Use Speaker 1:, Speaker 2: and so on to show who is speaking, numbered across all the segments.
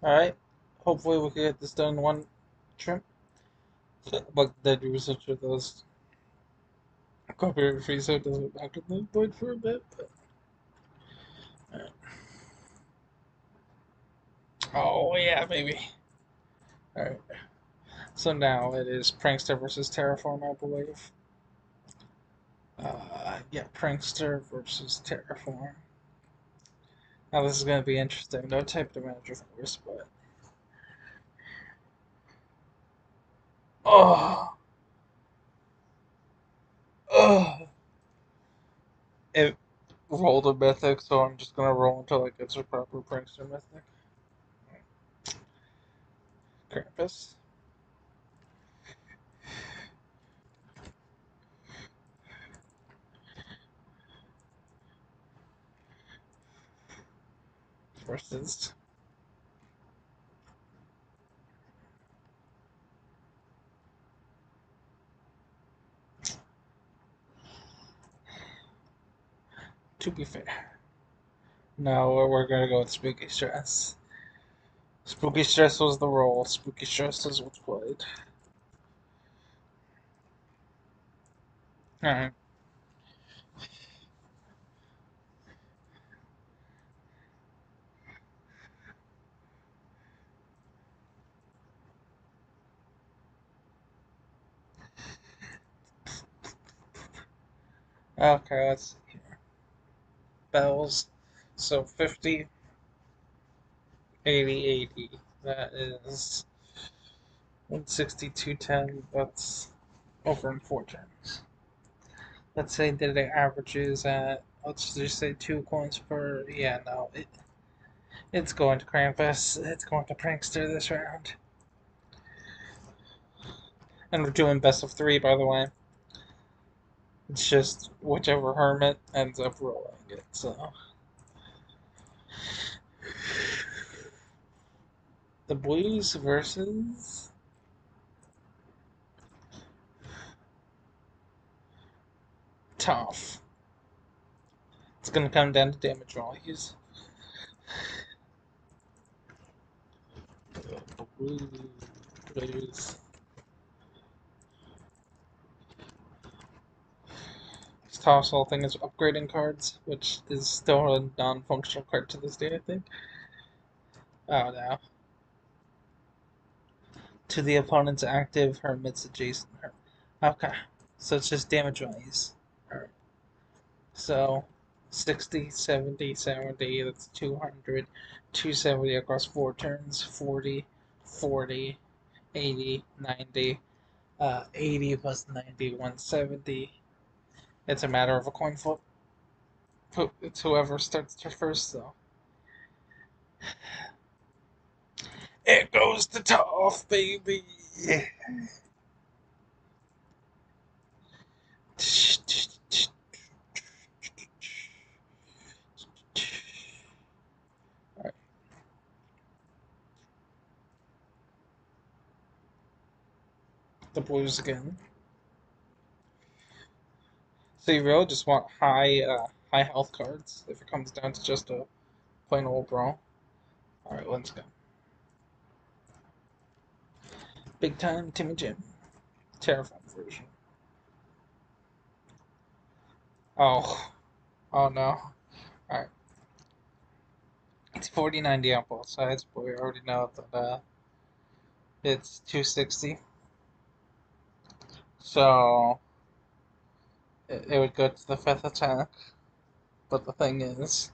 Speaker 1: Alright. Hopefully we can get this done in one trip. But the research of those copyright free so it doesn't back in the void for a bit. But alright. Oh yeah, baby. Alright. So now it is Prankster versus Terraform, I believe. Yeah, Prankster versus Terraform. Now this is going to be interesting. No type to manage, of course, but oh, oh, it rolled a mythic, so I'm just gonna roll until it gets a proper Prankster mythic. Krampus. Versus to be fair. No, we're gonna go with Spooky Stress. Spooky Stress was the roll. Spooky Stress is what's played. Alright. Okay, let's see here. Bells. So 50, 80, 80. That is 162.10. That's over in 4 turns. Let's say that it averages at, let's just say 2 coins per. Yeah, no, it's going to Krampus. It's going to Prankster this round. And we're doing best of 3, by the way. It's just whichever hermit ends up rolling it, so. The Blues versus Tough. It's gonna come down to damage values. Blues. This Toss whole thing is upgrading cards, which is still a non-functional card to this day, I think. Oh no. To the opponent's active hermit's adjacent hermit. Okay. So it's just damage values. Alright. So 60, 70, 70, that's 200, 270 across 4 turns, 40, 40, 80, 90, 80 plus 90, 170. It's a matter of a coin flip. It's whoever starts to first, though. It goes to tough, baby. Alright. The Blues again. So you really just want high health cards if it comes down to just a plain old brawl. Alright, let's go. Big time Timmy Jim. Terrifying version. Oh. Oh no. Alright. It's 40-90 on both sides, but we already know that it's 260. So it would go to the 5th attack. But the thing is,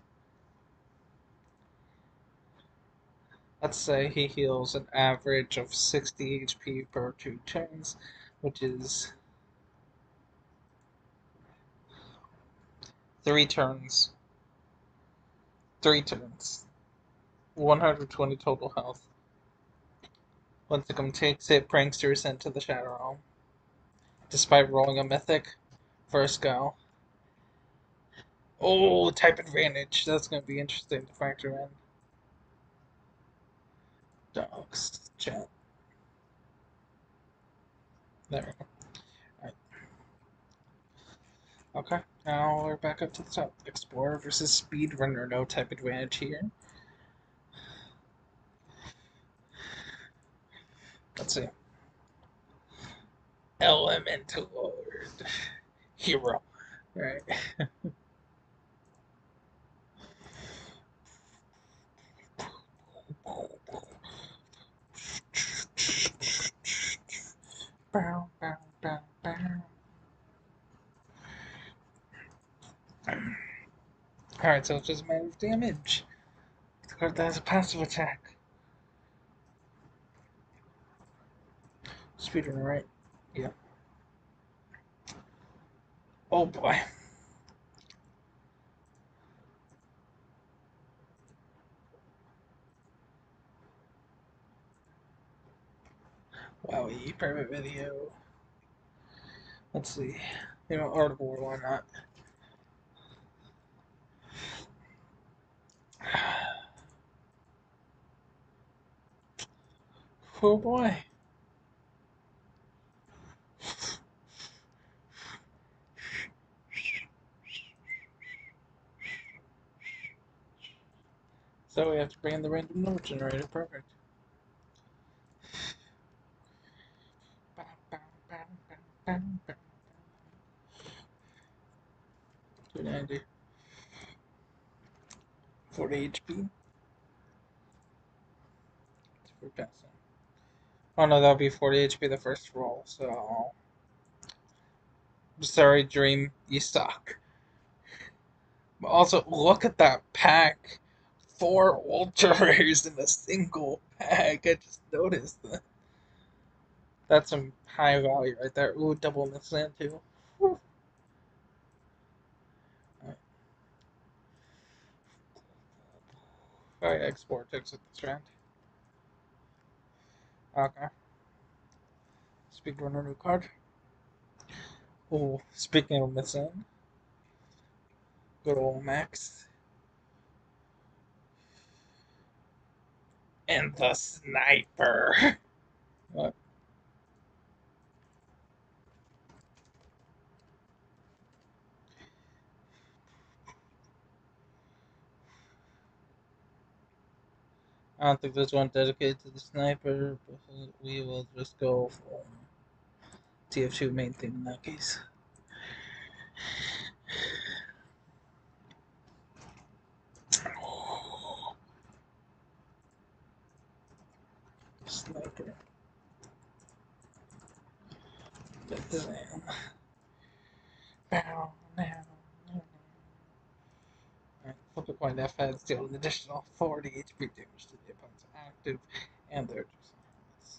Speaker 1: let's say he heals an average of 60 HP per 2 turns, which is 3 turns. 3 turns. 120 total health. Once it takes it, Prankster is sent to the Shadow Realm. Despite rolling a mythic, first go. Oh, type advantage. That's going to be interesting to factor in. Dogs. Chat. There we go. Alright. Okay, now we're back up to the top. Explorer versus Speedrunner. No type advantage here. Let's see. Elemental Lord. Hero. Alright. Bow, bow, bow, bow. Alright, so it's just a matter of damage. The card that has a passive attack. Speedrunner, right? Yeah. Oh boy. Wowie, private video. Let's see. You know, article, why not? Oh boy. So we have to bring in the random number generator. Perfect. $290. 40 HP. For passing. Oh no, that'll be 40 HP the first roll, so. Sorry, Dream, you suck. But also, look at that pack. 4 ultra rares in a single pack. I just noticed that. That's some high value right there. Ooh, double Missland too. Whew. Alright, export exit this round. Okay. Speedrunner new card. Oh, speaking of missing, good old Max. And the sniper. What? I don't think there's one dedicated to the sniper, but we will just go for TF2 main theme in that case. Sniper. Damn. Bow, now. Alright, flip a coin. F adds deal an additional 40 HP damage to the opponent's active and their adjustments.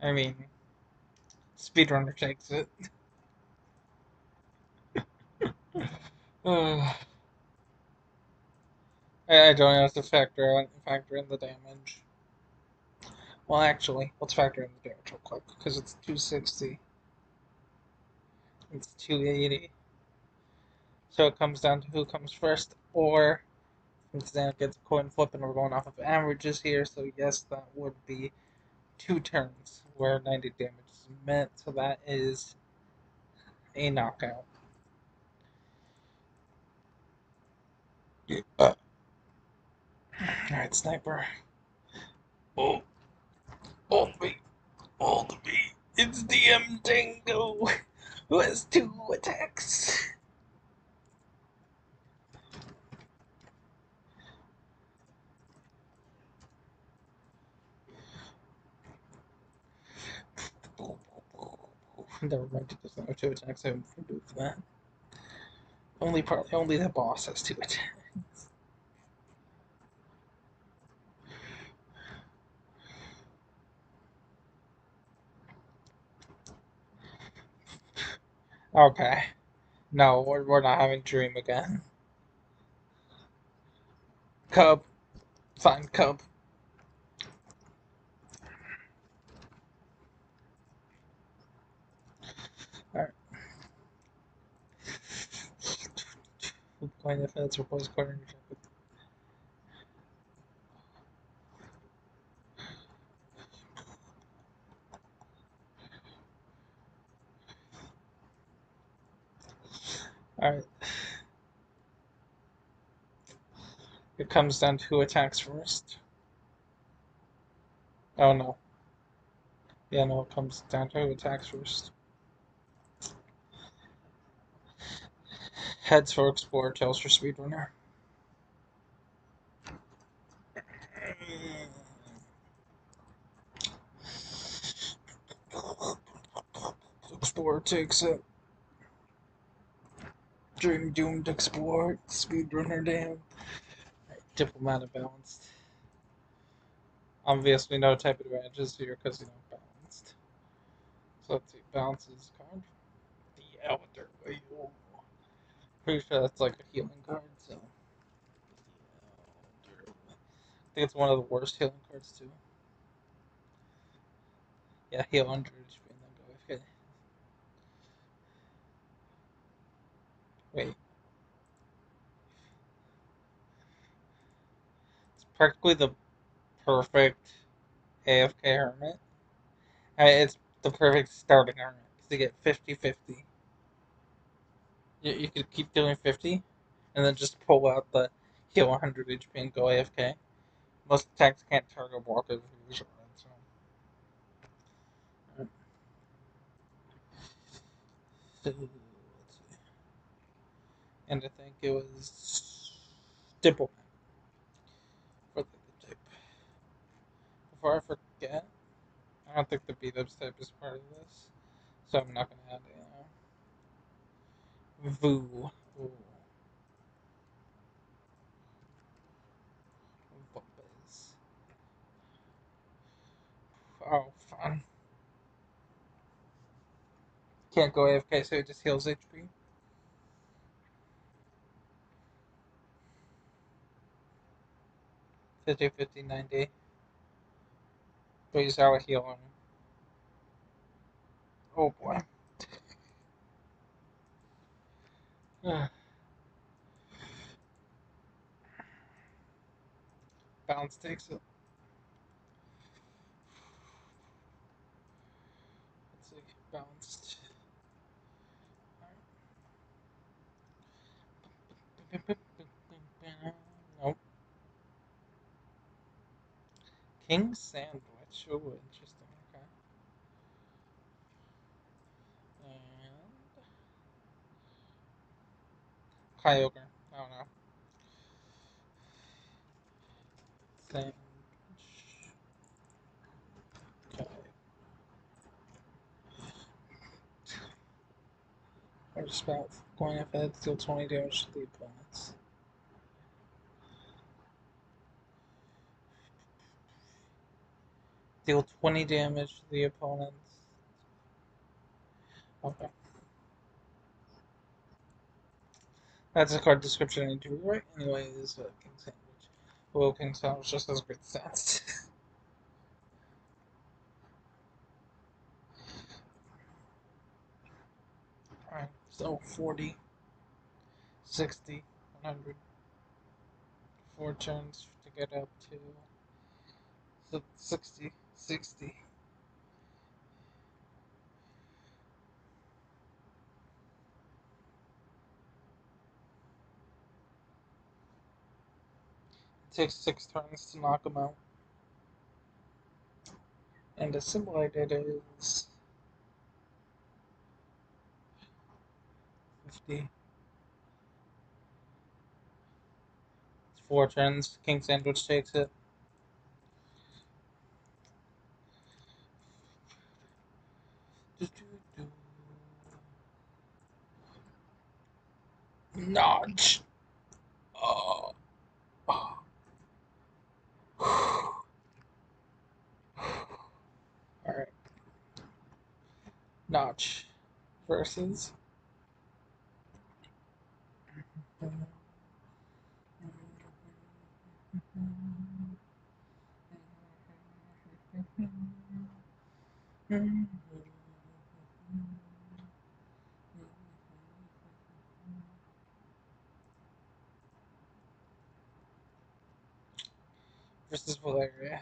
Speaker 1: I mean, Speedrunner takes it. I don't have to factor in the damage. Well, actually, let's factor in the damage real quick because it's 260. It's 280. So it comes down to who comes first, or since Dan gets a coin flip and we're going off of averages here, so yes, that would be 2 turns where 90 damage is meant, so that is a knockout. Alright, sniper. Oh, hold me. Hold me. It's DM Tango, who has 2 attacks. Never mind, it doesn't have 2 attacks, I haven't moved that. Only the boss has 2 attacks. Okay. No, we're not having Dream again. Cub. Fine, Cub. Alright. Coin defense, replace card. Alright. It comes down to who attacks first. Oh no. Yeah, no, it comes down to who attacks first. Heads for Explorer, tails for Speedrunner. Explorer takes it. Dream doomed Explorer, Speedrunner down. Diplomat balanced. Obviously, no type advantages here because you know balanced. So let's see, balances card. The Elder Wheel. Pretty sure that's like a healing card, so. I think it's one of the worst healing cards too. Yeah, heal 100 HP and then go AFK. Wait, it's practically the perfect AFK Hermit. It's the perfect starting Hermit because you get 50-50. You could keep doing 50 and then just pull out the heal 100 HP and go AFK. Most attacks can't target block if you use it, so. So, let's see. And I think it was Diplomat for the type. Before I forget, I don't think the beat ups type is part of this, so I'm not gonna add it. Voo. Ooh. Bumpers. Oh, fun. Can't go AFK, so it just heals HP. 50, 50, 90. But he's out healing. Oh boy. Bounce takes it. Let's see. Bounced. Nope. King Sandwich. Oh, interesting. Okay. And Kyogre. I don't know. Sandwich. Okay. Or spout. Going ahead, deal 20 damage to the opponents. Deal 20 damage to the opponents. Okay. That's a card description I need to rewrite. Anyways, King Sandwich. Well, King Sandwich just has great stats. Alright, so 40, 60, 100. 4 turns to get up to 60, 60. It takes 6 turns to knock him out. And the symbol I did is 50. It's 4 turns. King Sandwich takes it. Notch. Oh. Alright. Notch versus. Versus Valeria.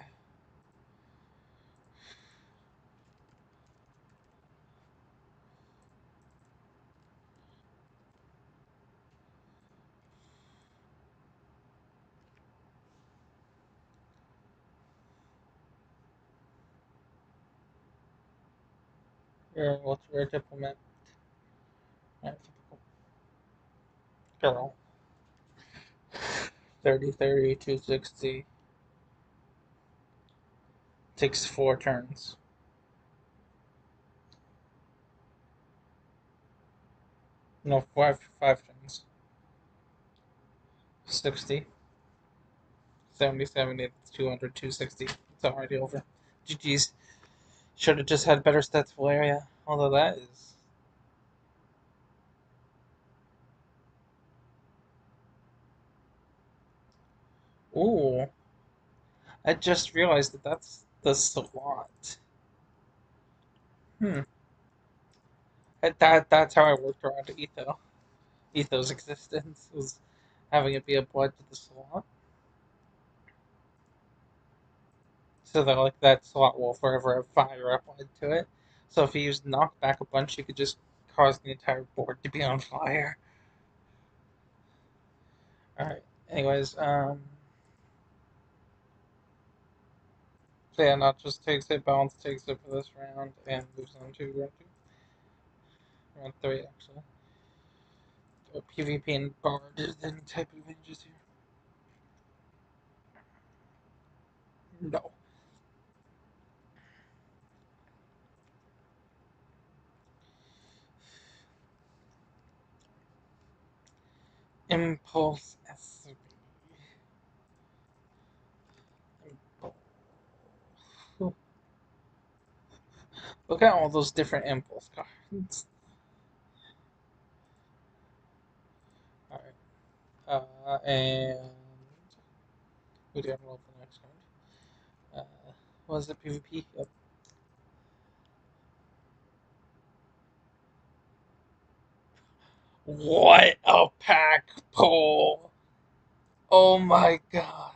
Speaker 1: What's your diplomat? Typical girl. 30, 30, 260. Takes 4 turns. No, five turns. 60. 70, 70, 200, 260. It's already over. GG's. Should have just had better stats for area. Although that is. Ooh. I just realized that that's the slot. Hmm. That's how I worked around Etho. Etho's existence was having it be applied to the slot. So that like that slot will forever have fire applied to it. So if you use knockback a bunch, you could just cause the entire board to be on fire. Alright. Anyways, so yeah, not just takes it, balance takes it for this round, and moves on to round 2. Round 3, actually. PvP and Bard is any type of advantages here? No. Impulse SB. Look at all those different impulse cards. Alright. And we didn't roll for the next card. Was it PvP? Yep. What a pack pull! Oh my god.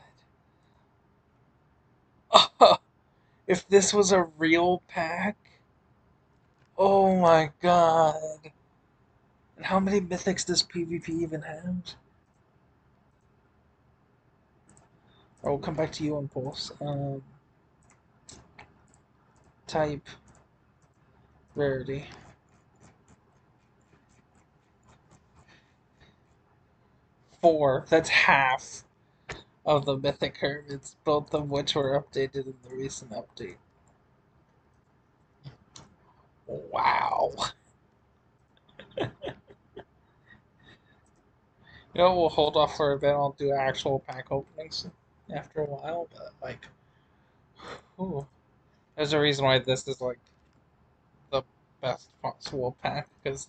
Speaker 1: If this was a real pack, oh my god. And how many mythics does PvP even have? I will come back to you, Impulse. Type. Rarity. 4. That's half of the mythic hermits, both of which were updated in the recent update. Wow. You know, we'll hold off for a bit. I'll do actual pack openings after a while, but like, ooh. There's a reason why this is like the best possible pack because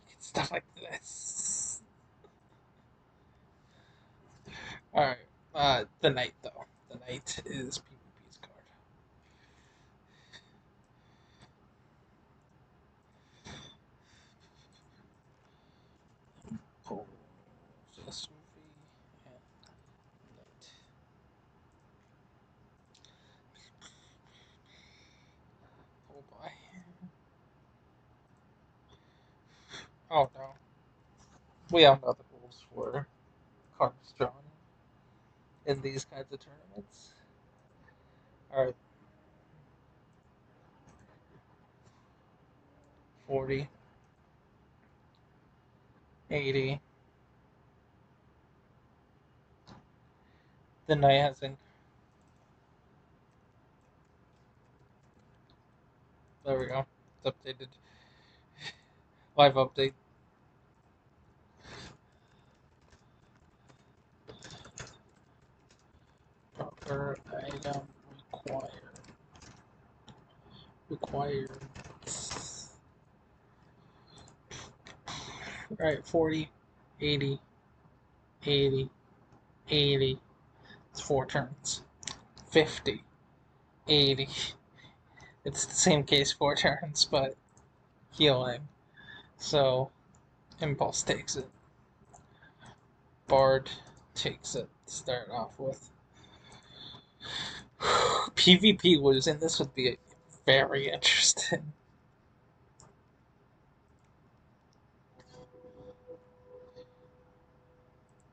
Speaker 1: you get stuff like this. All right, the knight though. The knight is PvP's card. Pull this movie and knight. Oh boy. Oh no. We all know the rules for cards drawn in these kinds of tournaments. All right, 40, 80. The knight hasn't. There we go. It's updated. Live update. Proper item required. Required. Alright, 40, 80, 80, 80. It's 4 turns. 50, 80. It's the same case, 4 turns, but healing. So, Impulse takes it. Bard takes it to start off with. PvP losing this would be very interesting.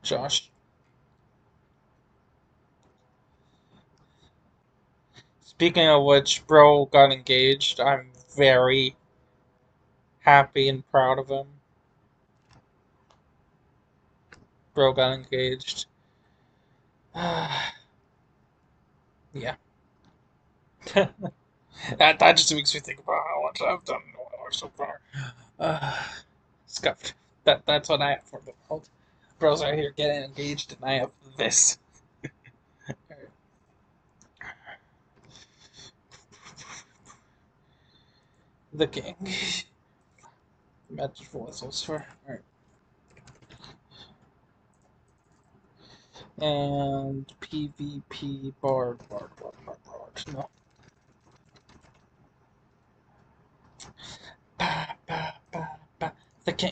Speaker 1: Josh. Speaking of which, bro got engaged. I'm very, happy and proud of him. Bro got engaged. Yeah. that just makes me think about how much I've done so far. Uh, Scuffed. That's what I have for the world. Bros out here getting engaged, and I have this. The king. Magic whistles for. Alright. And PvP bard. No. Ba, ba, ba, ba. The king.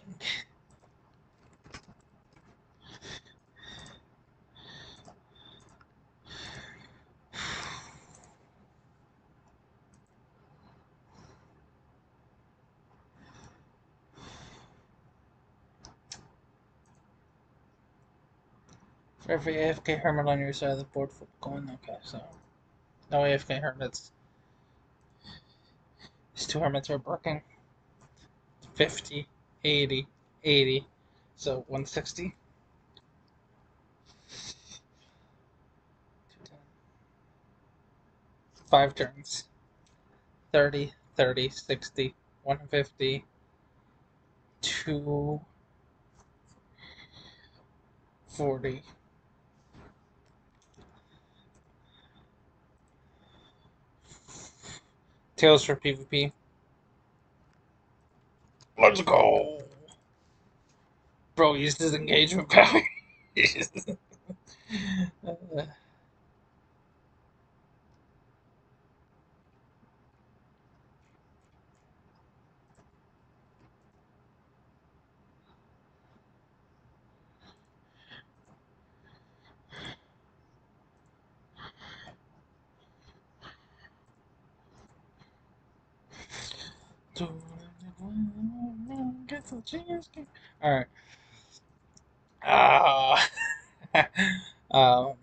Speaker 1: For every AFK hermit on your side of the board, flip coin. Okay, so no AFK hermits. These two hermits are working. 50, 80, 80. So 160. 5 turns. 30, 30, 60, 150, 240. Tails for PvP. Let's go! Bro used his engagement power. uh, 2. Alright. Um,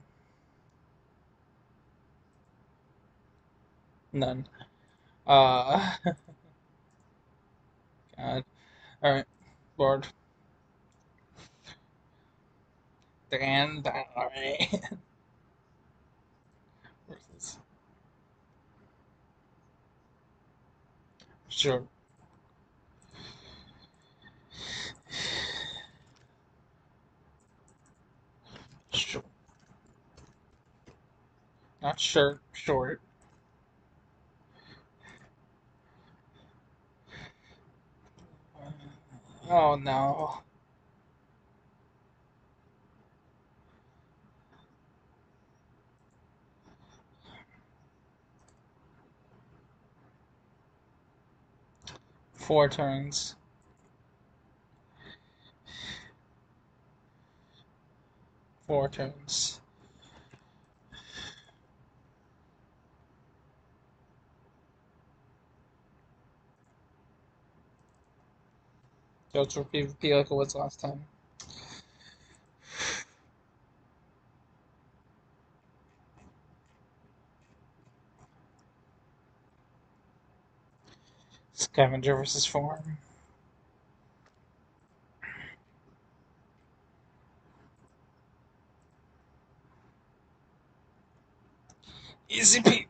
Speaker 1: none. God. Alright. Lord. Dan. Alright. Where's this? Sure. Sure. Not shirt. Short. Oh no. 4 turns. 4 turns. Goes for PvP like it was last time. Scavenger versus Farm. Easy P.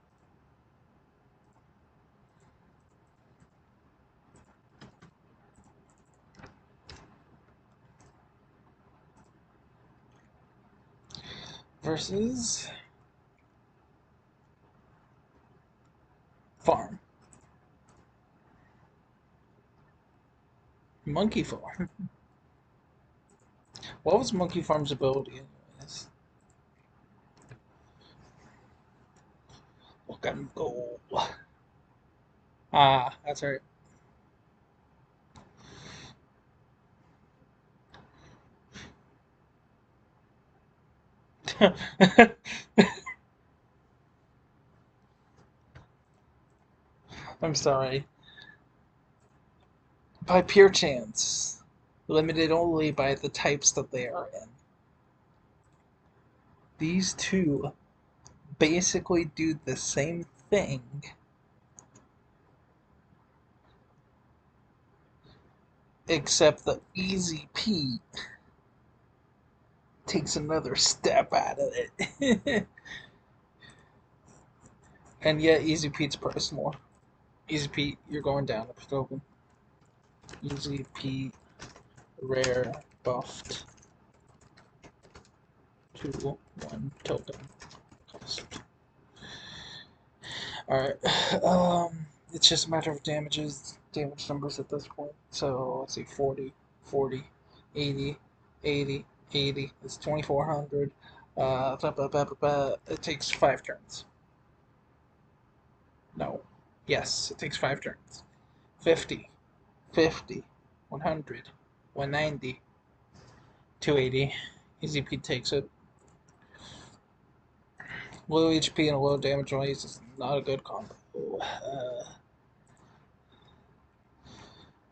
Speaker 1: Versus Farm. Monkey Farm. What was Monkey Farm's ability, anyways? Look at him go. Ah, that's right. I'm sorry. By pure chance. Limited only by the types that they are in. These two basically do the same thing. Except the Easy Pete takes another step out of it. And yet, Easy Pete's price more. Easy Pete, you're going down a token. Easy Pete, rare, buffed, 2, 1 token cost. Alright, it's just a matter of damage numbers at this point. So, let's see, 40, 40, 80, 80, 80, it's 2400. It takes 5 turns. No. Yes, it takes 5 turns. 50, 50, 100, 190, 280. Easy Pete takes it. Low HP and low damage raise is not a good combo.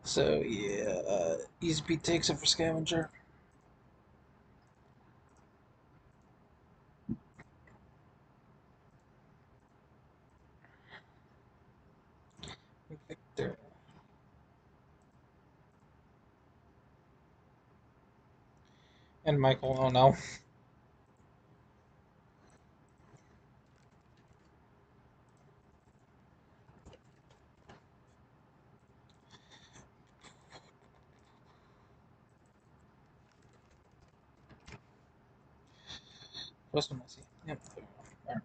Speaker 1: So yeah, Easy Pete takes it for Scavenger. Victor. And Michael, oh no. What's the messy? Yep. Alright.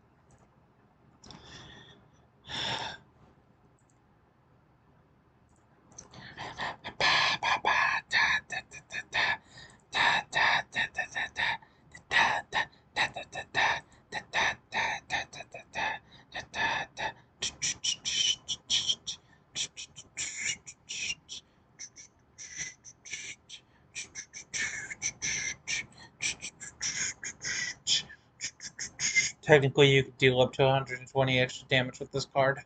Speaker 1: Technically, you could deal up to 120 extra damage with this card.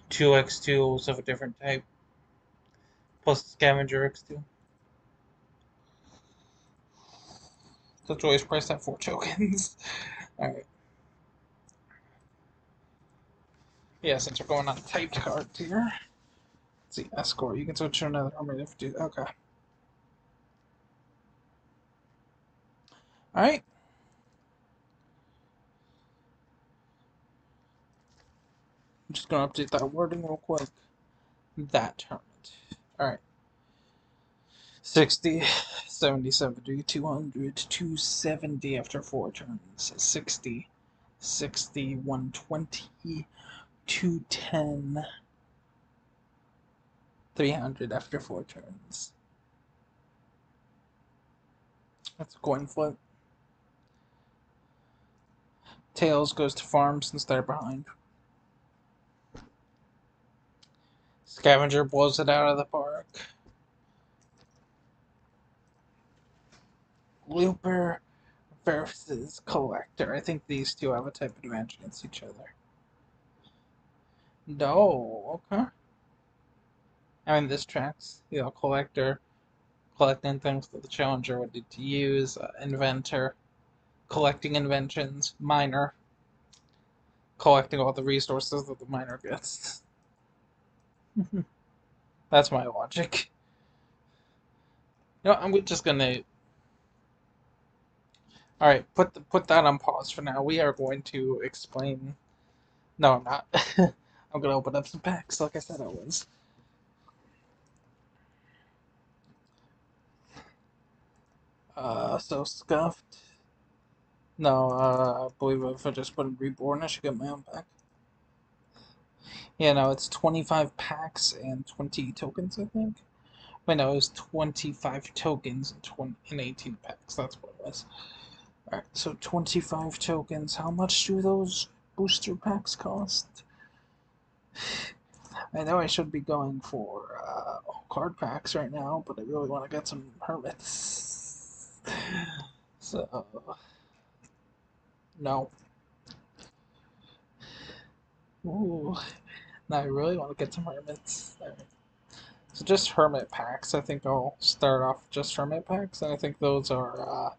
Speaker 1: 2 X2s of a different type. Plus Scavenger X2. That's always priced at 4 tokens. Alright. Yeah, since we're going on typed cards here. Let's see, Escort. You can switch to another armor if you do. Okay. Alright. I'm just going to update that wording real quick. That tournament. Alright. 60, 70, 70, 200, 270 after 4 turns. 60, 60, 120, 210, 300 after 4 turns. That's a coin flip. Tails goes to farm since they're behind. Scavenger blows it out of the park. Looper versus Collector. I think these two have a type advantage against each other. No, okay. I mean, this tracks. You know, Collector collecting things that the Challenger would need to use. Inventor collecting inventions. Miner collecting all the resources that the miner gets. That's my logic. You know, I'm just gonna. All right, put that on pause for now. We are going to explain. No, I'm not. I'm gonna open up some packs, like I said I was. So Scuffed. No, I believe if I just put in Reborn, I should get my own pack. Yeah, no, it's 25 packs and 20 tokens, I think. Wait, no, it was 25 tokens and 18 packs. That's what it was. Alright, so 25 tokens. How much do those booster packs cost? I know I should be going for card packs right now, but I really want to get some hermits. So, no. Ooh, now I really want to get some hermits. Right. So just hermit packs. I think I'll start off with just hermit packs, and I think those are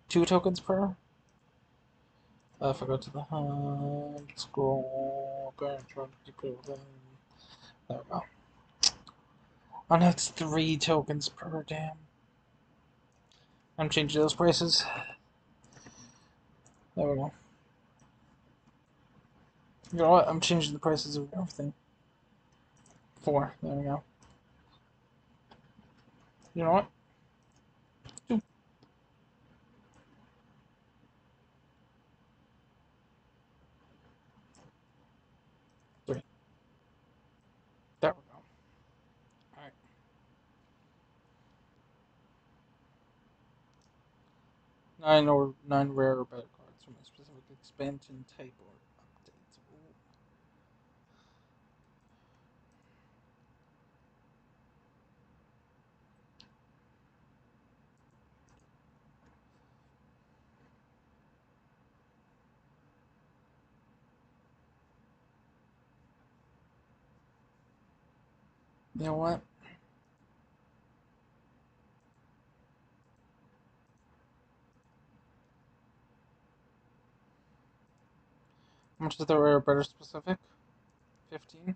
Speaker 1: 2 tokens per. If I go to the hunt, scroll, go and try to keep it within. There we go. Oh, that's 3 tokens per damn. I'm changing those prices. There we go. You know what? I'm changing the prices of everything. 4. There we go. You know what? 2. 3. There we go. Alright. 9 rare or better cards from a specific expansion type or update. Ooh. You know what? How much is the rare or better specific? 15.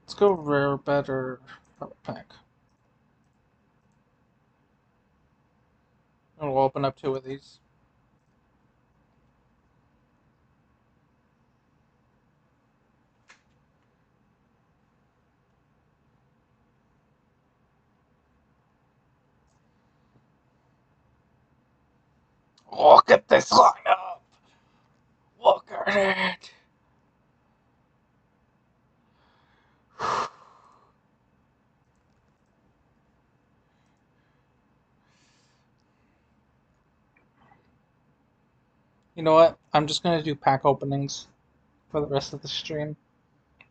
Speaker 1: Let's go rare, better, power pack. And we'll open up 2 of these. Look at this lineup! Look at it! You know what? I'm just gonna do pack openings for the rest of the stream.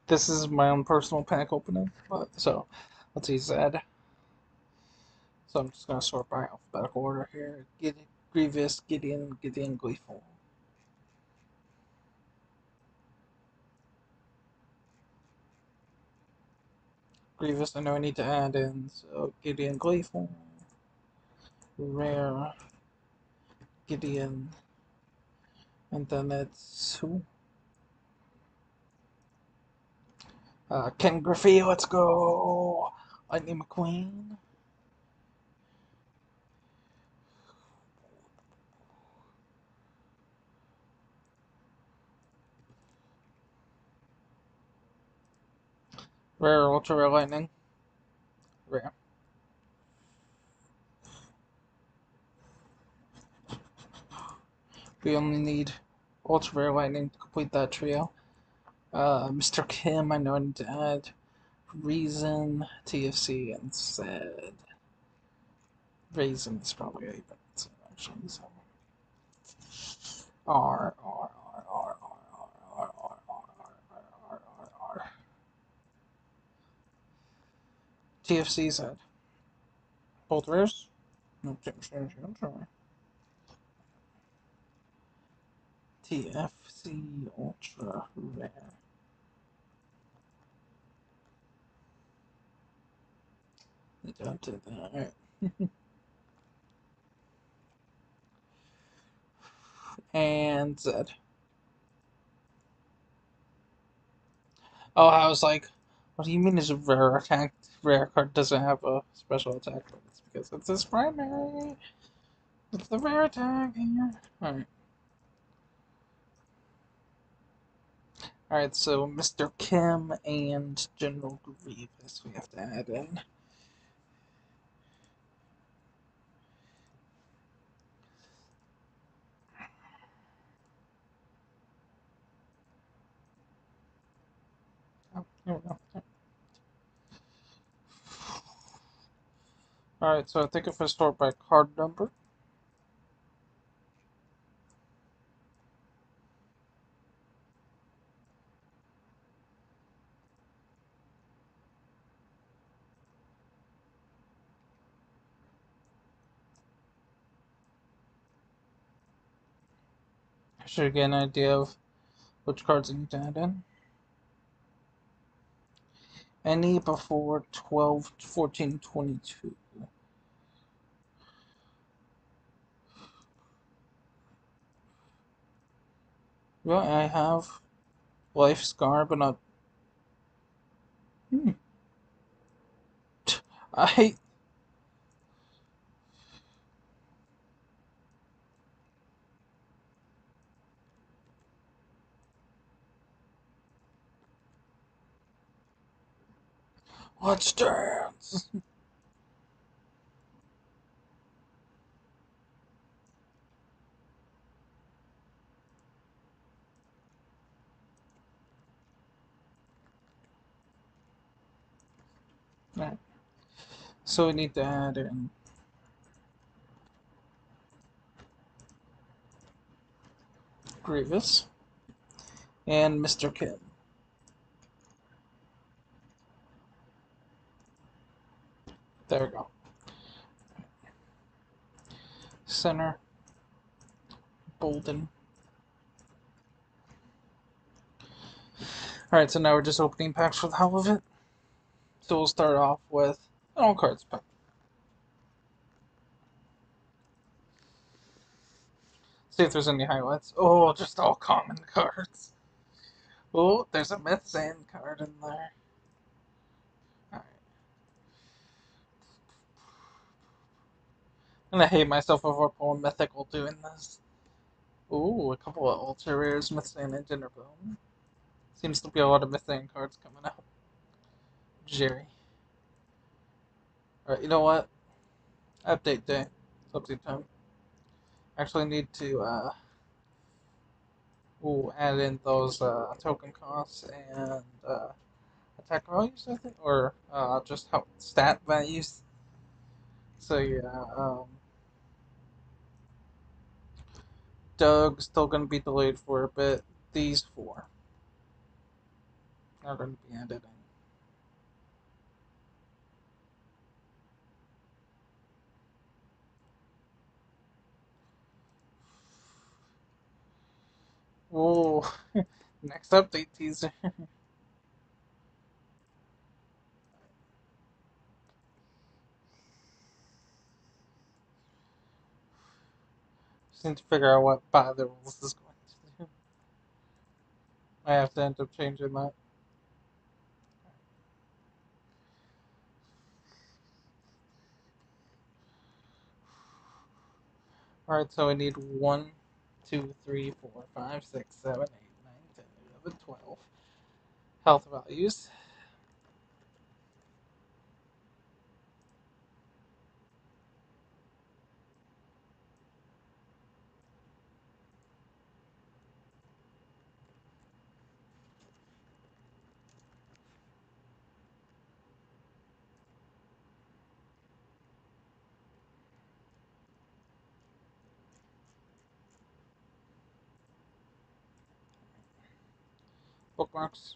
Speaker 1: This is my own personal pack opening, so let's see Zed. So I'm just gonna sort by alphabetical order here. Grievous, Gideon, Gleeful. Grievous, I know I need to add in, so Gideon, Gleeful. Rare, Gideon, and then it's who? Ken Griffey, let's go! Lightning McQueen. Rare, Ultra Rare Lightning. Rare. We only need Ultra Rare Lightning to complete that trio. Mr. Kim, I know I need to add Reason, TFC, and Zed. Reason is probably 8 minutes, actually, so. R, R, R, R, R, R, R, R, R, R, R, R, R. TFC, Zed. Both rares? No, sorry. TFC Ultra Rare. Don't do that. Alright. And Zed. Oh, I was like, what do you mean is a rare attack? Rare card doesn't have a special attack, but it's because it's his primary. It's the rare attack here. Alright. Alright, so Mr. Kim and General Grievous we have to add in. Oh, there we go. Alright, so I think if I start by card number. I should get an idea of which cards I need to add in. Any before 12, 14, 22. Well, I have Life Scar, but not Hmm. I hate. Let's dance. Right. So we need to add in Grievous and Mr. Kim. There we go. Center, Bolden. Alright, so now we're just opening packs for the hell of it. So we'll start off with an all cards pack. See if there's any highlights. Oh, just all common cards. Oh, there's a Myth Sand card in there. Alright. I'm gonna hate myself over pulling Mythical doing this. Ooh, a couple of ultra rares, Myth Sand and Dinnerbone. Seems to be a lot of Myth Sand cards coming out. Jerry. Alright, you know what? Update day. It's update time. Actually need to add in those token costs and attack values, I think, or just how stat values. So yeah, Doug's still gonna be delayed for a bit. These four are gonna be added in. Whoa! Next update teaser. Just need to figure out what by the rules is going to do. I have to end up changing that. Alright, so we need 1, 2, 3, 4, 5, 6, 7, 8, 9, 10, 11, 12 health values. Bookmarks.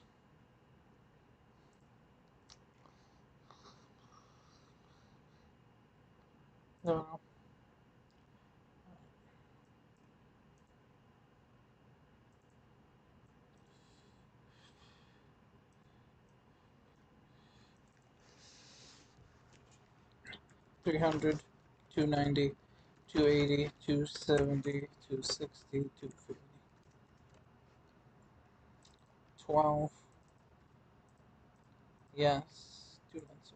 Speaker 1: There we go. 300, 290, 280, 270, 260, 250. 12. Yes. 290.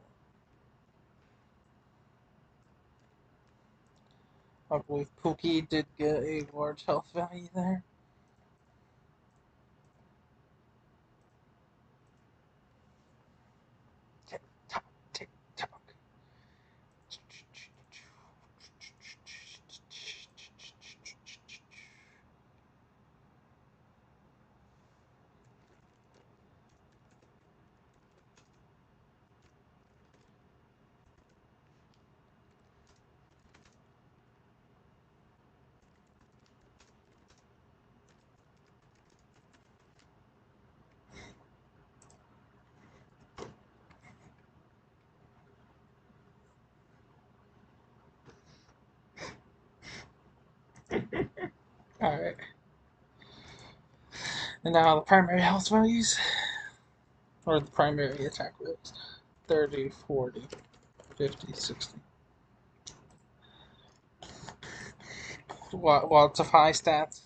Speaker 1: I believe Pookie did get a large health value there. Tick tock, tick tock. Alright. And now the primary health values, or the primary attack values: 30, 40, 50, 60. Lots of high stats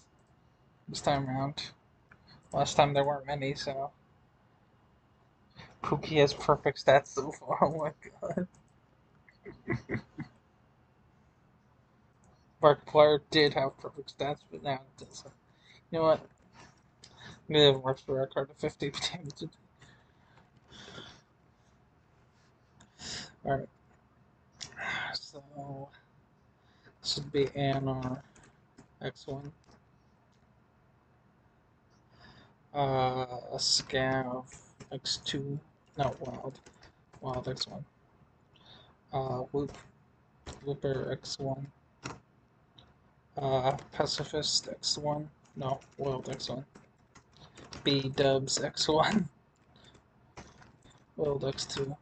Speaker 1: this time around. Last time there weren't many, so. Pookie has perfect stats so far. Oh my god. Markiplier did have perfect stats, but now it doesn't. You know what? I'm gonna have Markiplier card to 50 damage. Alright. So should be Anna X1. A Scav X2. No, Wild. Wild X1. Whooper X1. Pacifist X1. No, Wild X1. B Dubs X1. Wild X2.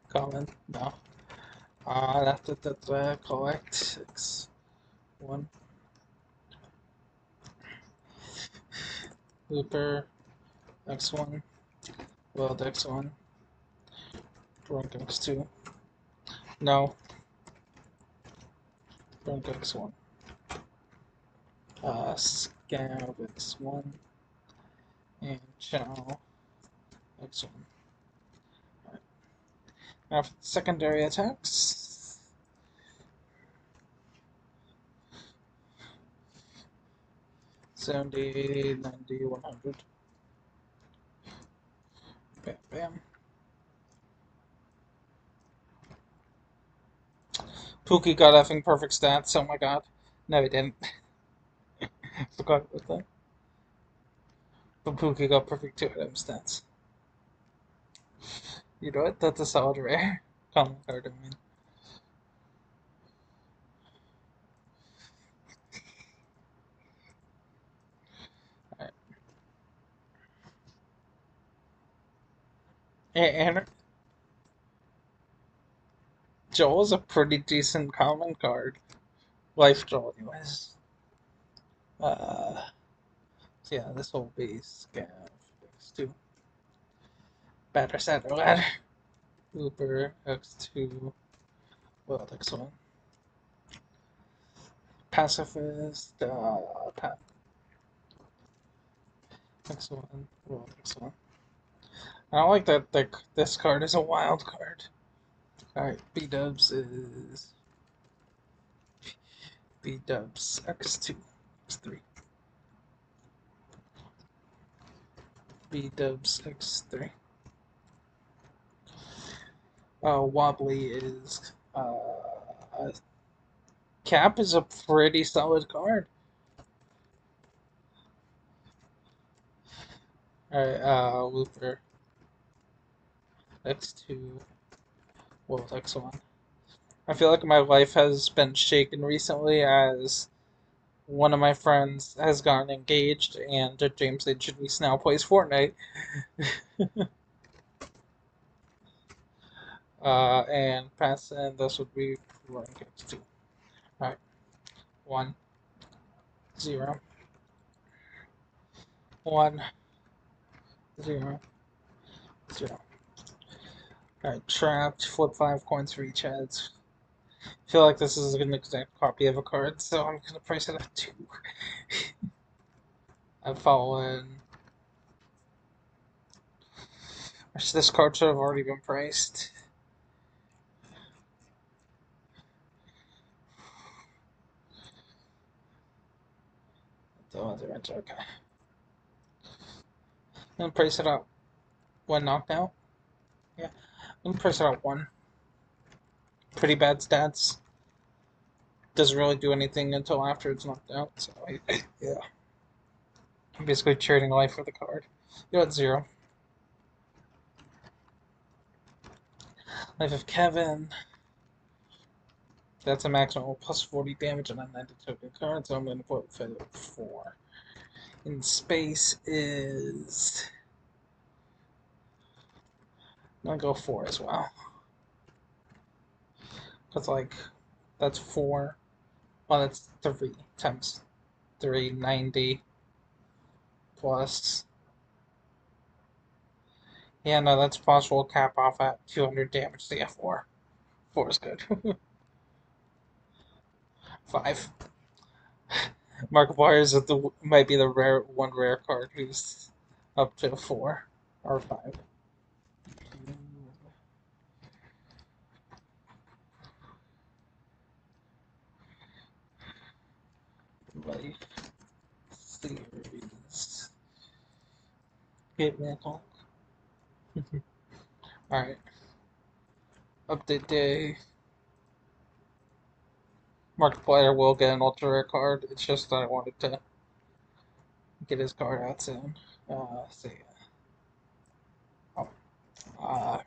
Speaker 1: Common. No. Collect X1. Looper X1. Wild X1. Drunk X2. No. Drunk X1. Scav X1. And Chow X1. Alright. Now for the secondary attacks. 70, 80, 90, 100. Bam, bam. Pookie got effing perfect stats. Oh my god. No, he didn't. Forgot about that. But Pookie got perfect 2 item stats. You know what? That's a solid rare. Common card, I mean. Alright. And Joel's a pretty decent common card. Life Joel, anyways. So yeah, this will be Scav X2. Batter Satter Ladder. Uber X2. Wild X1. Pacifist. X1. Wild X1. I don't like that this card is a wild card. Alright, B-dubs is B-dubs X2, X3. B-dubs X3. Wobbly is Cap is a pretty solid card. Alright, Looper X2, World X1. I feel like my life has been shaken recently as one of my friends has gotten engaged and James H. Denise now plays Fortnite. And pass, and this would be rank X2. Alright. 1, 0. 1, 0, 0. Alright, trapped, flip 5 coins for each heads. I feel like this is an exact copy of a card, so I'm gonna price it at 2. I've fallen. This card should have already been priced. Okay. I'm gonna price it out. 1 knockout? Yeah. I'm gonna price it out 1. Pretty bad stats. Doesn't really do anything until after it's knocked out, so yeah. I'm basically trading life for the card. You're at 0. Life of Kevin. That's a maximum plus 40 damage on a 90 token card, so I'm going to put 4. In space is. I'm going to go 4 as well. Because, like, that's 4. Well, that's 3 times 3, 90 plus. Yeah, no, that's possible. Cap off at 200 damage. So, yeah, 4. 4 is good. 5. Markiplier is might be the rare card who's up to 4 or 5. Life series. Hitman Hulk. Alright. Update day. Markiplier will get an ultra rare card. It's just that I wanted to get his card out soon. See. Oh. Uh,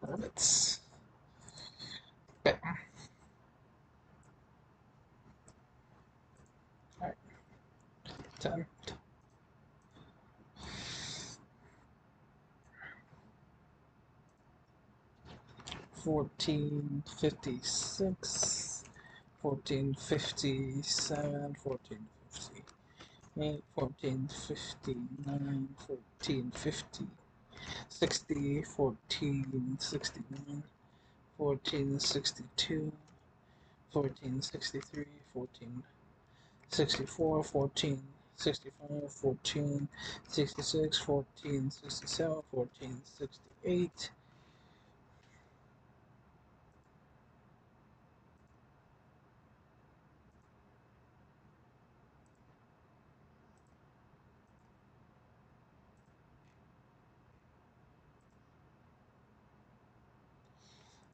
Speaker 1: Rabbits. Bam. Alright. 10. 1456. 1457. 1458. 1459. 1450. 60. 1461. 1462. 1463. 1464. 1465. 1466. 1467. 1468.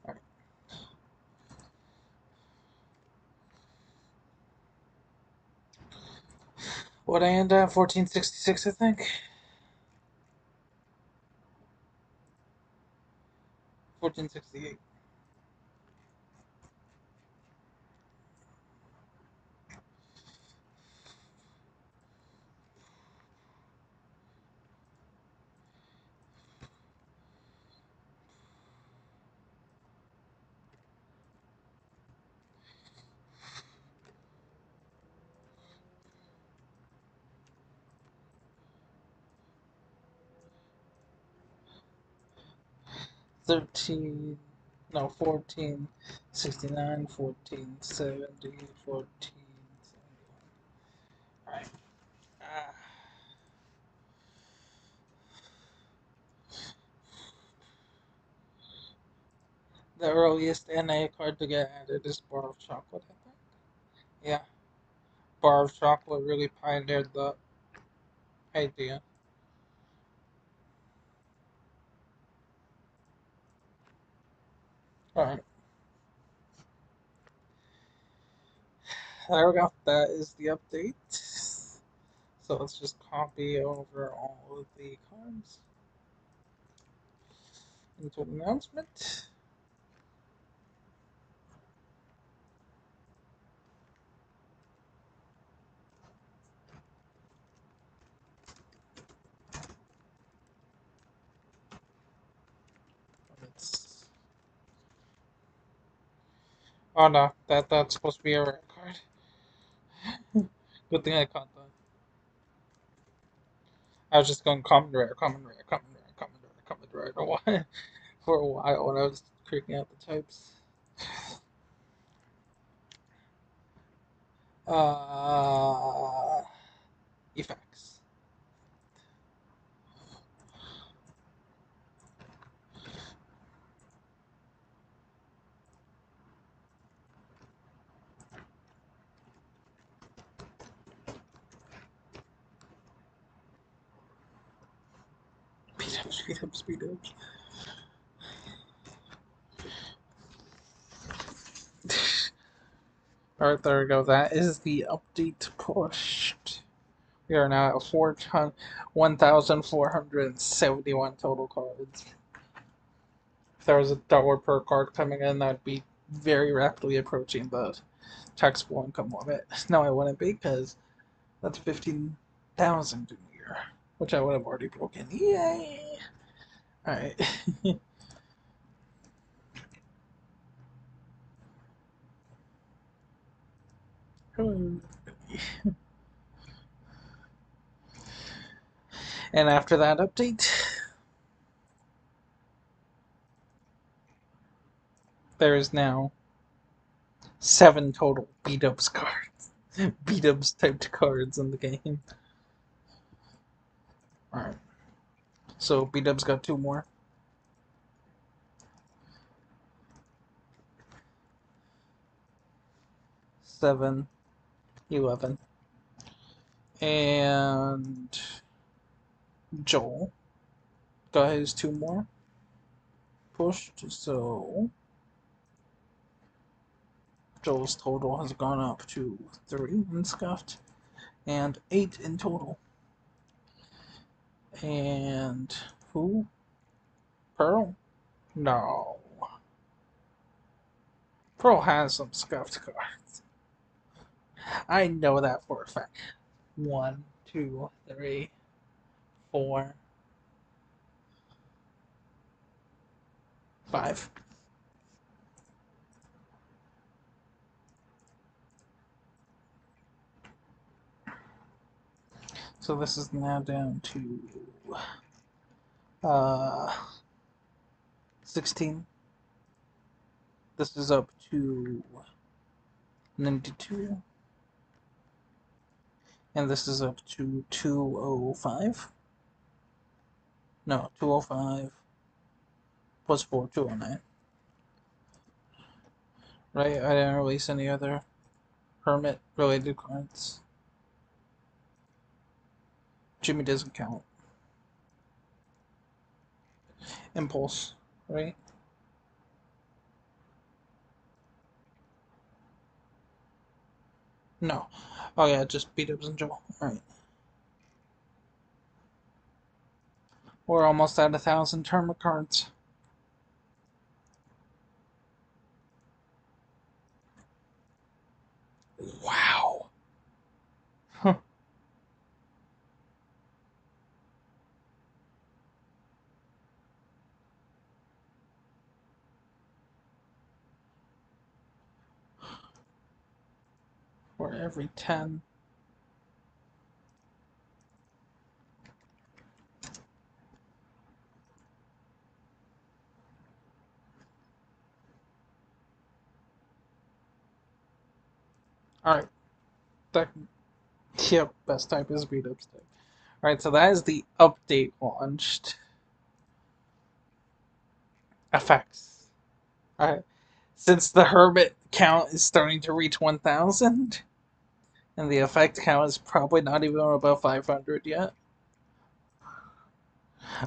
Speaker 1: Alright. What I end at? 1466, I think. 1468. 13. No, 1469. 1470. 1471. Alright. Ah. The earliest NA card to get added is Bar of Chocolate, I think. Yeah. Bar of Chocolate really pioneered the idea. Alright. There we go. That is the update. So let's just copy over all of the cards into an announcement. It's... Oh no, that's supposed to be a rare card. Good thing I caught that. I was just going common rare, common rare, common rare, common rare, common rare for a while when I was creaking out the types. Uh, effects. Speed up, speed up, speed up. Alright, there we go. That is the update pushed. We are now at 1,471 total cards. If there was $1 per card coming in, that would be very rapidly approaching the taxable income limit. No, I wouldn't be, because that's 15,000 in a year, which I would have already broken. Yay! Alright. And after that update, there is now 7 total beat-ups cards. Beat-ups typed cards in the game. Alright. So beat-ups got 2 more. 7, 11. And Joel got his 2 more pushed, so Joel's total has gone up to 3 in Scuffed and 8 in total. And who? Pearl? No. Pearl has some Scuffed cards. I know that for a fact. 1, 2, 3, 4, 5. So this is now down to 16. This is up to 92. And this is up to 205. No, 205 plus 4, 209. Right? I didn't release any other Hermit related cards. Jimmy doesn't count. Impulse, right? No. Oh yeah, just beat-ups and Joel. Alright. We're almost at 1,000 tournament cards. Wow. Huh. For every 10. Alright. Yep, best type is beat-ups type. Alright, so that is the update launched. Effects. Alright. Since the Hermit count is starting to reach 1,000, and the effect count is probably not even above 500 yet.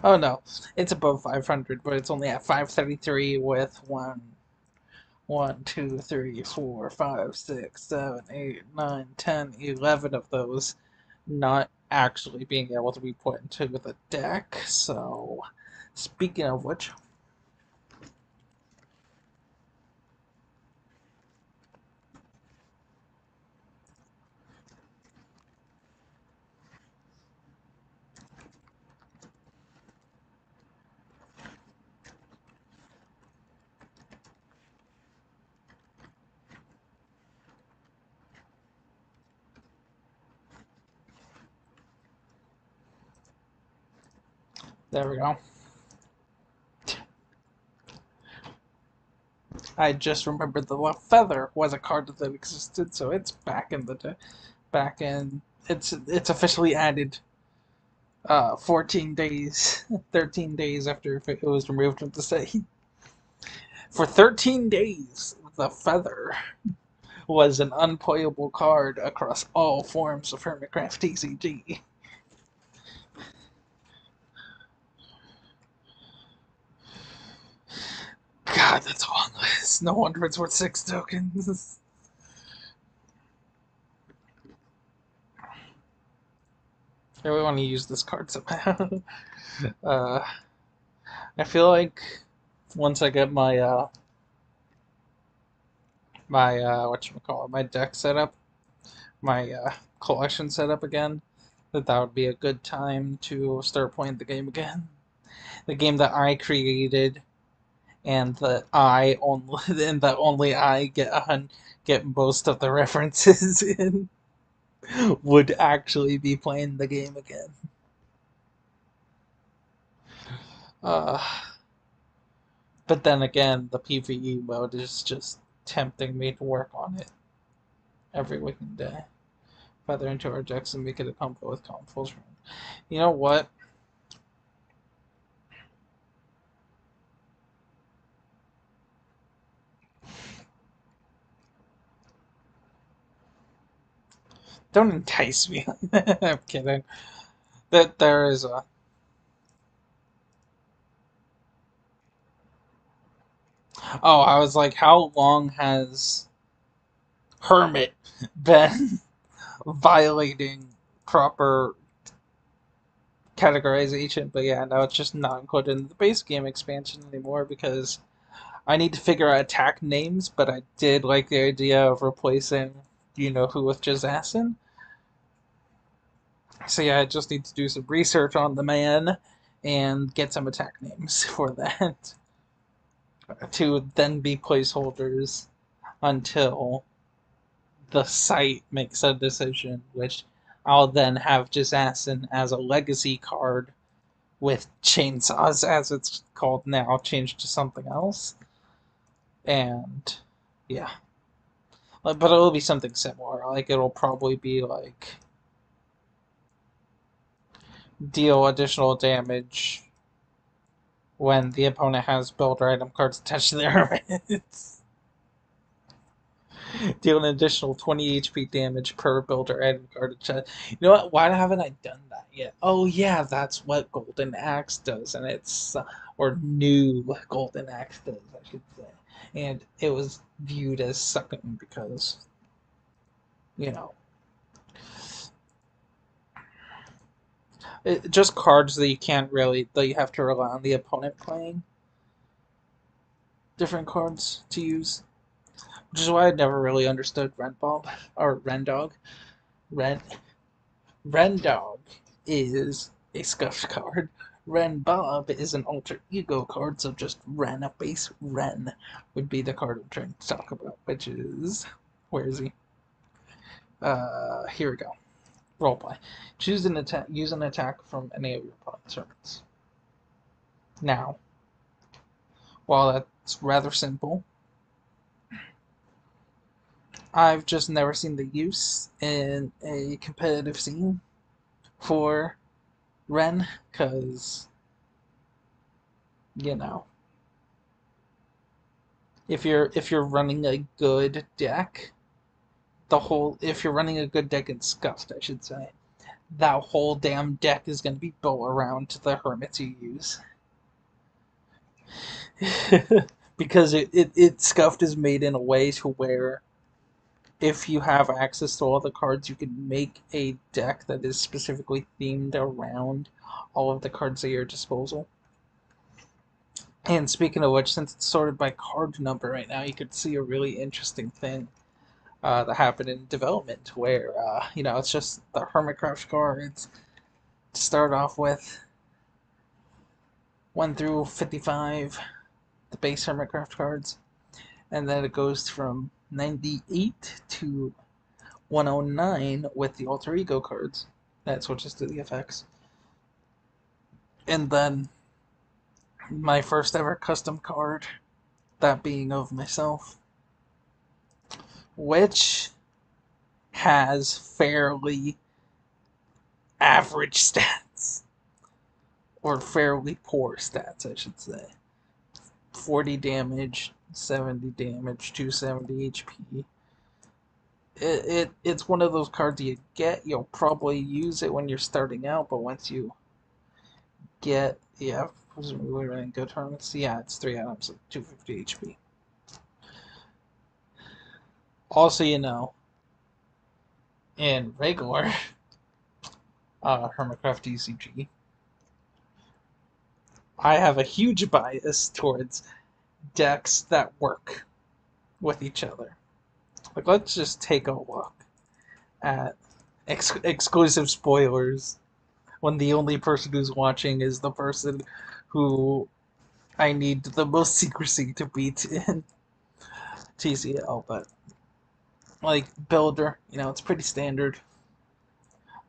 Speaker 1: Oh no, it's above 500, but it's only at 533 with 1, 2, 3, 4, 5, 6, 7, 8, 9, 10, 11 of those not actually being able to be put into the deck. So, speaking of which, there we go. I just remembered the feather was a card that existed, so it's back in the back in. It's officially added. 14 days, 13 days after it was removed from the set. For 13 days, the feather was an unplayable card across all forms of Hermitcraft TCG. God, that's a long list. No wonder it's worth 6 tokens. I really want to use this card somehow. I feel like once I get my my deck set up, my collection set up again, that would be a good time to start playing the game again. The game that I created, and that only I get most of the references in, would actually be playing the game again. Uh, but then again, the PvE mode is just tempting me to work on it every weekend day. Feather into our decks and make it a combo with Conful's. You know what? Don't entice me. I'm kidding. That there is a. Oh, I was like, how long has Hermit been violating proper categorization? But yeah, no, it's just not included in the base game expansion anymore because I need to figure out attack names. But I did like the idea of replacing, you know who, with Jazassin. So yeah, I just need to do some research on the man and get some attack names for that to then be placeholders until the site makes a decision, which I'll then have Jazassin as a legacy card with chainsaws, as it's called now, changed to something else. And yeah, but it'll be something similar. Like it'll probably be like deal additional damage when the opponent has builder item cards attached to their hermits. Deal an additional 20 HP damage per builder item card attached. You know what? Why haven't I done that yet? Oh yeah, that's what Golden Axe does, and it's or new Golden Axe does, I should say. And it was viewed as sucking because, you know, just cards that you can't really that you have to rely on the opponent playing different cards to use. Which is why I never really understood Renbob or Rendog. Ren Rendog is a Scuffed card. Renbob is an alter ego card, so just Ren, a base Ren, would be the card I'm trying to talk about, which is where is he? Here we go. Roleplay. Choose an attack. Use an attack from any of your opponent's turns. Now, while that's rather simple, I've just never seen the use in a competitive scene for Ren, because, you know, if you're running a good deck, if you're running a good deck in Scuffed, I should say, that whole damn deck is going to be built around the hermits you use. Because it Scuffed is made in a way to where if you have access to all the cards, you can make a deck that is specifically themed around all of the cards at your disposal. And speaking of which, since it's sorted by card number right now, you could see a really interesting thing that happened in development where, it's just the Hermitcraft cards to start off with 1 through 55, the base Hermitcraft cards, and then it goes from 98 to 109 with the alter ego cards. That switches to the effects. And then my first ever custom card, that being of myself, which has fairly average stats. Or fairly poor stats, I should say. 40 damage, 70 damage, 270 HP. It's one of those cards you get, you'll probably use it when you're starting out, but once you get, yeah, presumably running good tournaments, yeah, it's 3 items, 250 HP. Also, in regular Hermitcraft ECG, I have a huge bias towards decks that work with each other. Like, let's just take a look at exclusive spoilers when the only person who's watching is the person who I need the most secrecy to beat in TCL. But, like, Builder, it's pretty standard.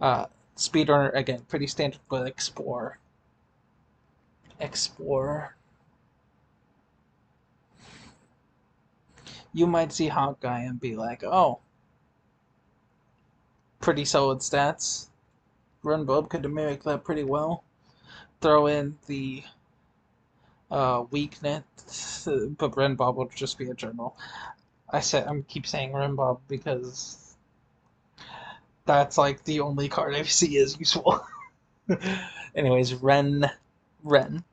Speaker 1: Speedrunner, again, pretty standard, but Explorer. You might see Hawkeye and be like, oh, pretty solid stats. Renbob could mimic that pretty well. Throw in the weakness, but Renbob will just be a general. I'm keep saying Renbob because that's like the only card I see as useful. Anyways, Ren, Ren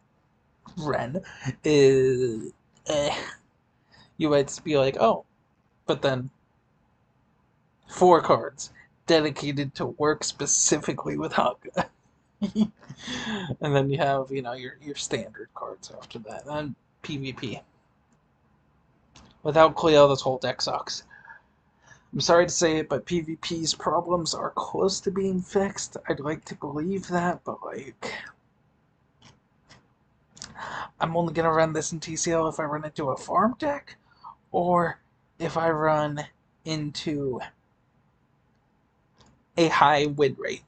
Speaker 1: is. You might be like, oh, but then 4 cards dedicated to work specifically with Hawkeye. And then you have, your standard cards after that. And PvP. Without Cleo, this whole deck sucks. I'm sorry to say it, but PvP's problems are close to being fixed. I'd like to believe that, but I'm only gonna run this in TCL if I run into a farm deck, or if I run into a high win rate.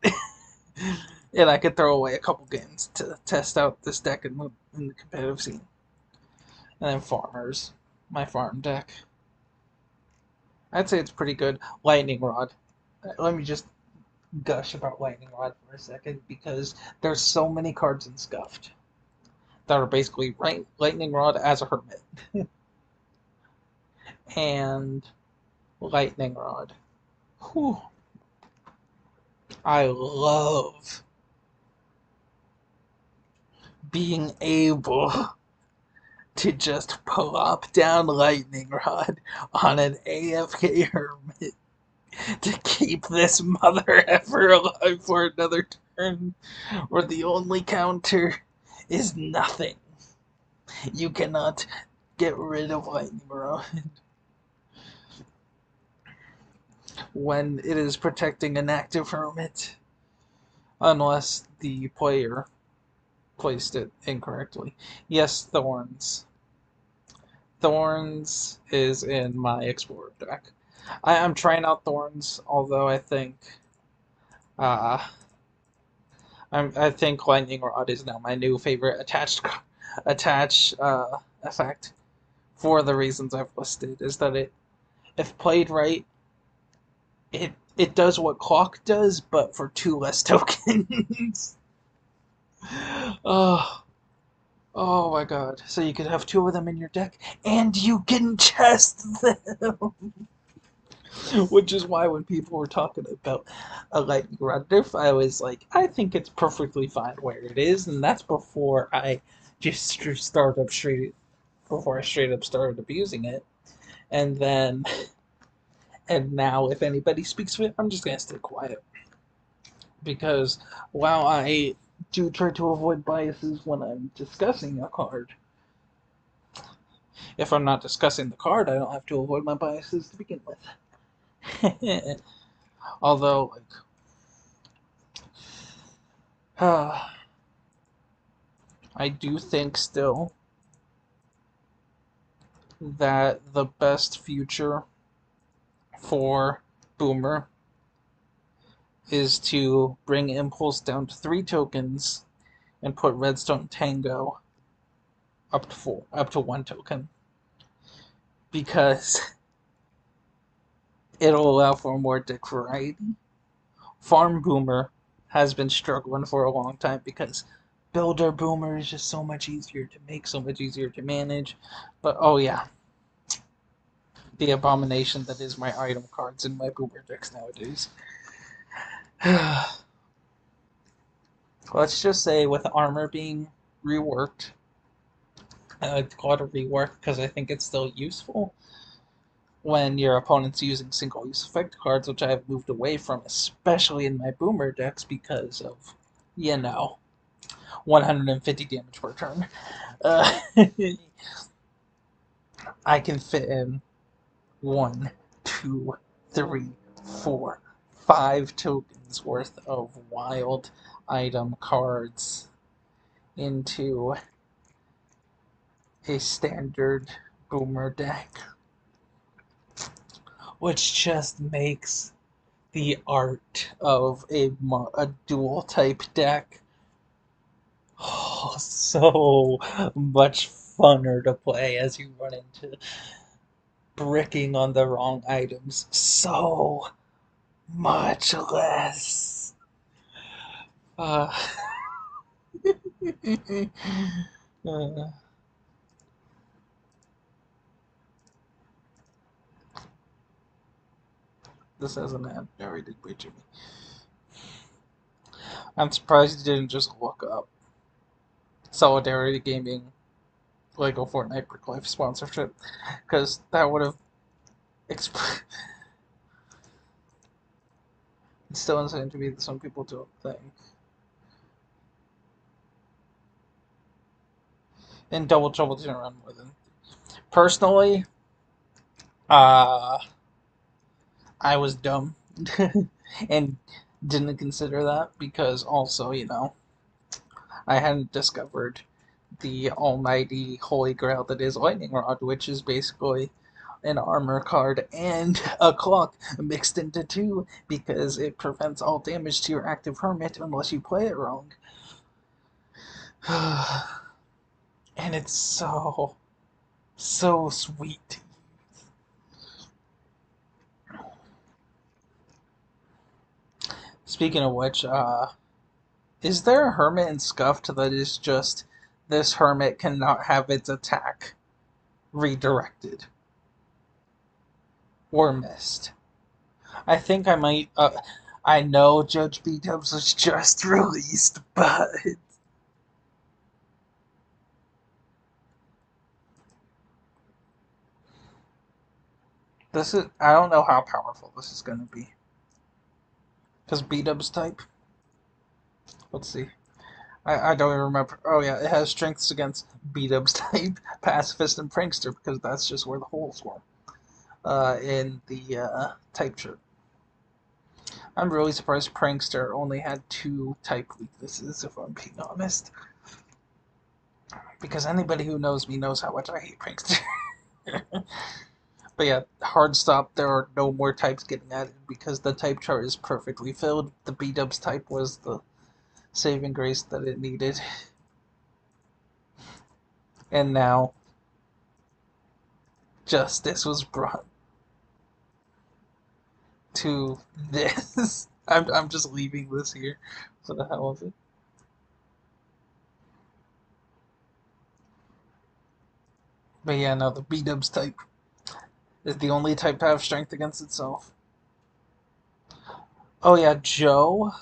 Speaker 1: And I could throw away a couple games to test out this deck in the competitive scene. And then Farmers, my farm deck. I'd say it's pretty good. Lightning Rod. Let me just gush about Lightning Rod for a second, because there's so many cards in Scuffed that are basically Lightning Rod as a Hermit. And Lightning Rod. Whew. I love being able to just plop down Lightning Rod on an AFK Hermit to keep this mother ever alive for another turn, where the only counter is nothing. You cannot get rid of Lightning Rod when it is protecting an active Hermit, unless the player placed it incorrectly. Yes, Thorns. Thorns is in my Explorer deck. I'm trying out Thorns, although I think uh, I think Lightning Rod is now my new favorite attach effect, for the reasons I've listed. Is that if played right, it does what Clock does, but for 2 less tokens. Oh, oh my god! So you could have 2 of them in your deck, and you can chest them. Which is why when people were talking about a Lightning Rod nerf, I was like, I think it's perfectly fine where it is, and that's before I straight up started abusing it. And then, and now if anybody speaks of it, I'm just gonna stay quiet. Because while I do try to avoid biases when I'm discussing a card, if I'm not discussing the card, I don't have to avoid my biases to begin with. Although, I do think still that the best future for Boomer is to bring Impulse down to 3 tokens and put Redstone Tango up to 1 token, because it'll allow for more deck variety. Farm Boomer has been struggling for a long time because Builder Boomer is just so much easier to make, so much easier to manage. But oh yeah, the abomination that is my item cards in my Boomer decks nowadays. Let's just say with armor being reworked, I like to call it a rework because I think it's still useful when your opponent's using single-use effect cards, which I have moved away from, especially in my Boomer decks because of, 150 damage per turn. I can fit in 1, 2, 3, 4, 5 tokens worth of wild item cards into a standard Boomer deck, which just makes the art of a dual type deck so much funner to play as you run into bricking on the wrong items so much less. Uh, uh, this has an ad narrated by Jimmy. I'm surprised you didn't just look up Solidarity Gaming Lego Fortnite Brick Life sponsorship, because that would have exp- it's still insane to me that some people don't think. And Double Trouble didn't run more than. Personally, uh, I was dumb and didn't consider that because also, I hadn't discovered the almighty holy grail that is Lightning Rod, which is basically an armor card and a clock mixed into two because it prevents all damage to your active hermit unless you play it wrong. And it's so sweet. Speaking of which, is there a hermit in Scuffed that is just this hermit cannot have its attack redirected or missed? I think I might. I know Judge B Dubs was just released, but this is. I don't know how powerful this is going to be. Because B Dubs type. Let's see. I don't even remember. Oh yeah, it has strengths against B Dubs type, pacifist, and prankster because that's just where the holes were. In the type chart. I'm really surprised prankster only had two type weaknesses, if I'm being honest. Because anybody who knows me knows how much I hate prankster. But yeah, hard stop. There are no more types getting added because the type chart is perfectly filled. The B-dubs type was the saving grace that it needed. And now, justice was brought to this. I'm just leaving this here for the hell of it. But yeah, no, the B-dubs type is the only type to have strength against itself. Oh yeah, Joe.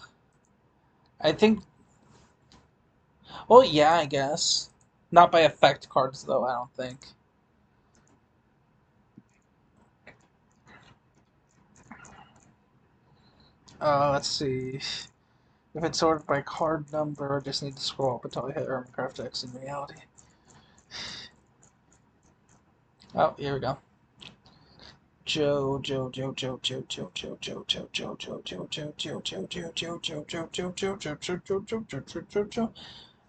Speaker 1: I think. Well, yeah, I guess. Not by effect cards though. I don't think. Let's see. If it's sorted by card number, I just need to scroll up until I hit Hermitcraft X in reality. Oh, here we go. Joe.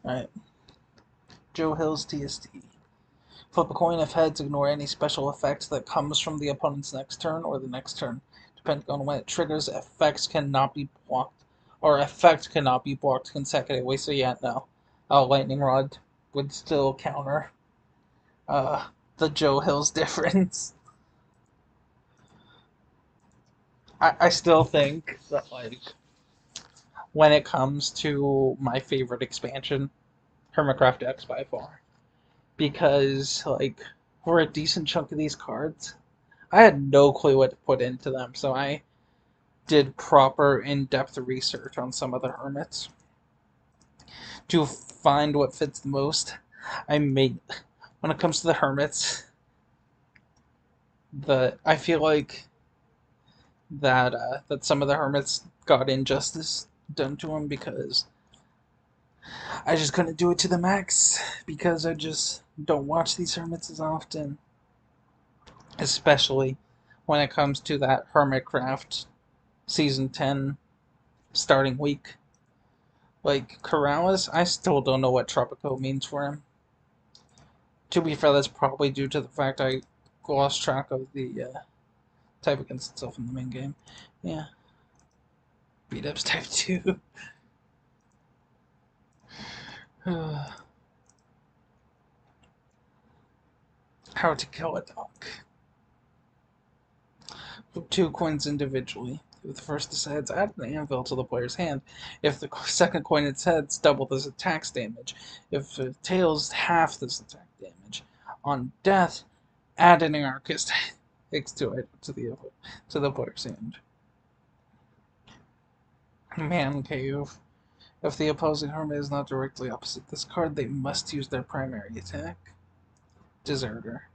Speaker 1: Alright. Joe Hill's TST. Flip a coin. If heads, ignore any special effect that comes from the opponent's next turn or the next turn. Depending on when it triggers, effects cannot be blocked. Or effect cannot be blocked consecutively, so yeah, no. Lightning Rod would still counter the Joe Hill's difference. I still think that, like, when it comes to my favorite expansion, Hermitcraft X by far. Because, like, for a decent chunk of these cards, I had no clue what to put into them, so I did proper in-depth research on some of the hermits to find what fits the most. I made when it comes to the hermits, I feel like that some of the hermits got injustice done to them because I just couldn't do it to the max because I just don't watch these hermits as often, especially when it comes to that Hermitcraft Season 10 starting week. Like, Corrales, I still don't know what Tropico means for him. To be fair, that's probably due to the fact I lost track of the type against itself in the main game. Yeah. Beat-ups type 2. How to kill a dog. 2 coins individually. If the first is heads, add an anvil to the player's hand. If the second coin is heads, double this attack's damage. If the tails, half this attack damage. On death, add an anarchist X2 item to the player's hand. Man cave. If the opposing hermit is not directly opposite this card, they must use their primary attack. Deserter.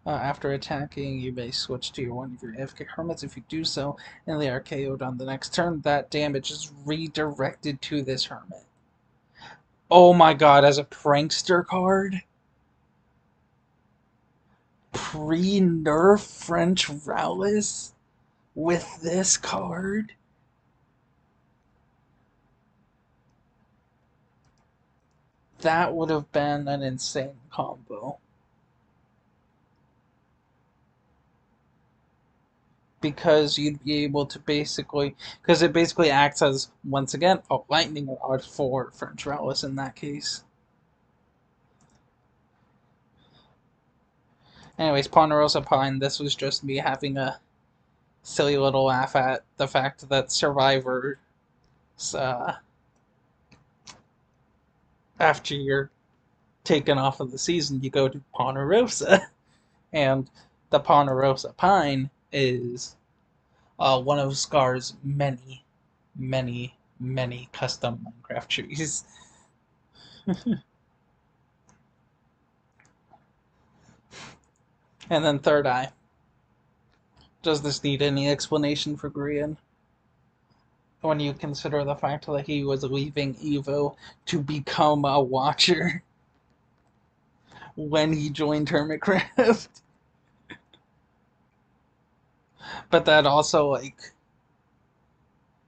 Speaker 1: After attacking, you may switch to one of your AFK hermits. If you do so, and they are KO'd on the next turn, that damage is redirected to this hermit. Oh my god, as a prankster card? Pre-nerf French Rowless with this card? That would have been an insane combo. Because you'd be able to because it basically acts as, once again, a lightning rod for French Rowless in that case. Anyways, Ponderosa Pine, this was just me having a silly little laugh at the fact that Survivor, after you're taken off of the season, you go to Ponderosa. And the Ponderosa Pine is one of Scar's many, many, many custom Minecraft trees. And then Third Eye. Does this need any explanation for Grian? When you consider the fact that he was leaving Evo to become a watcher when he joined Hermitcraft. But that also,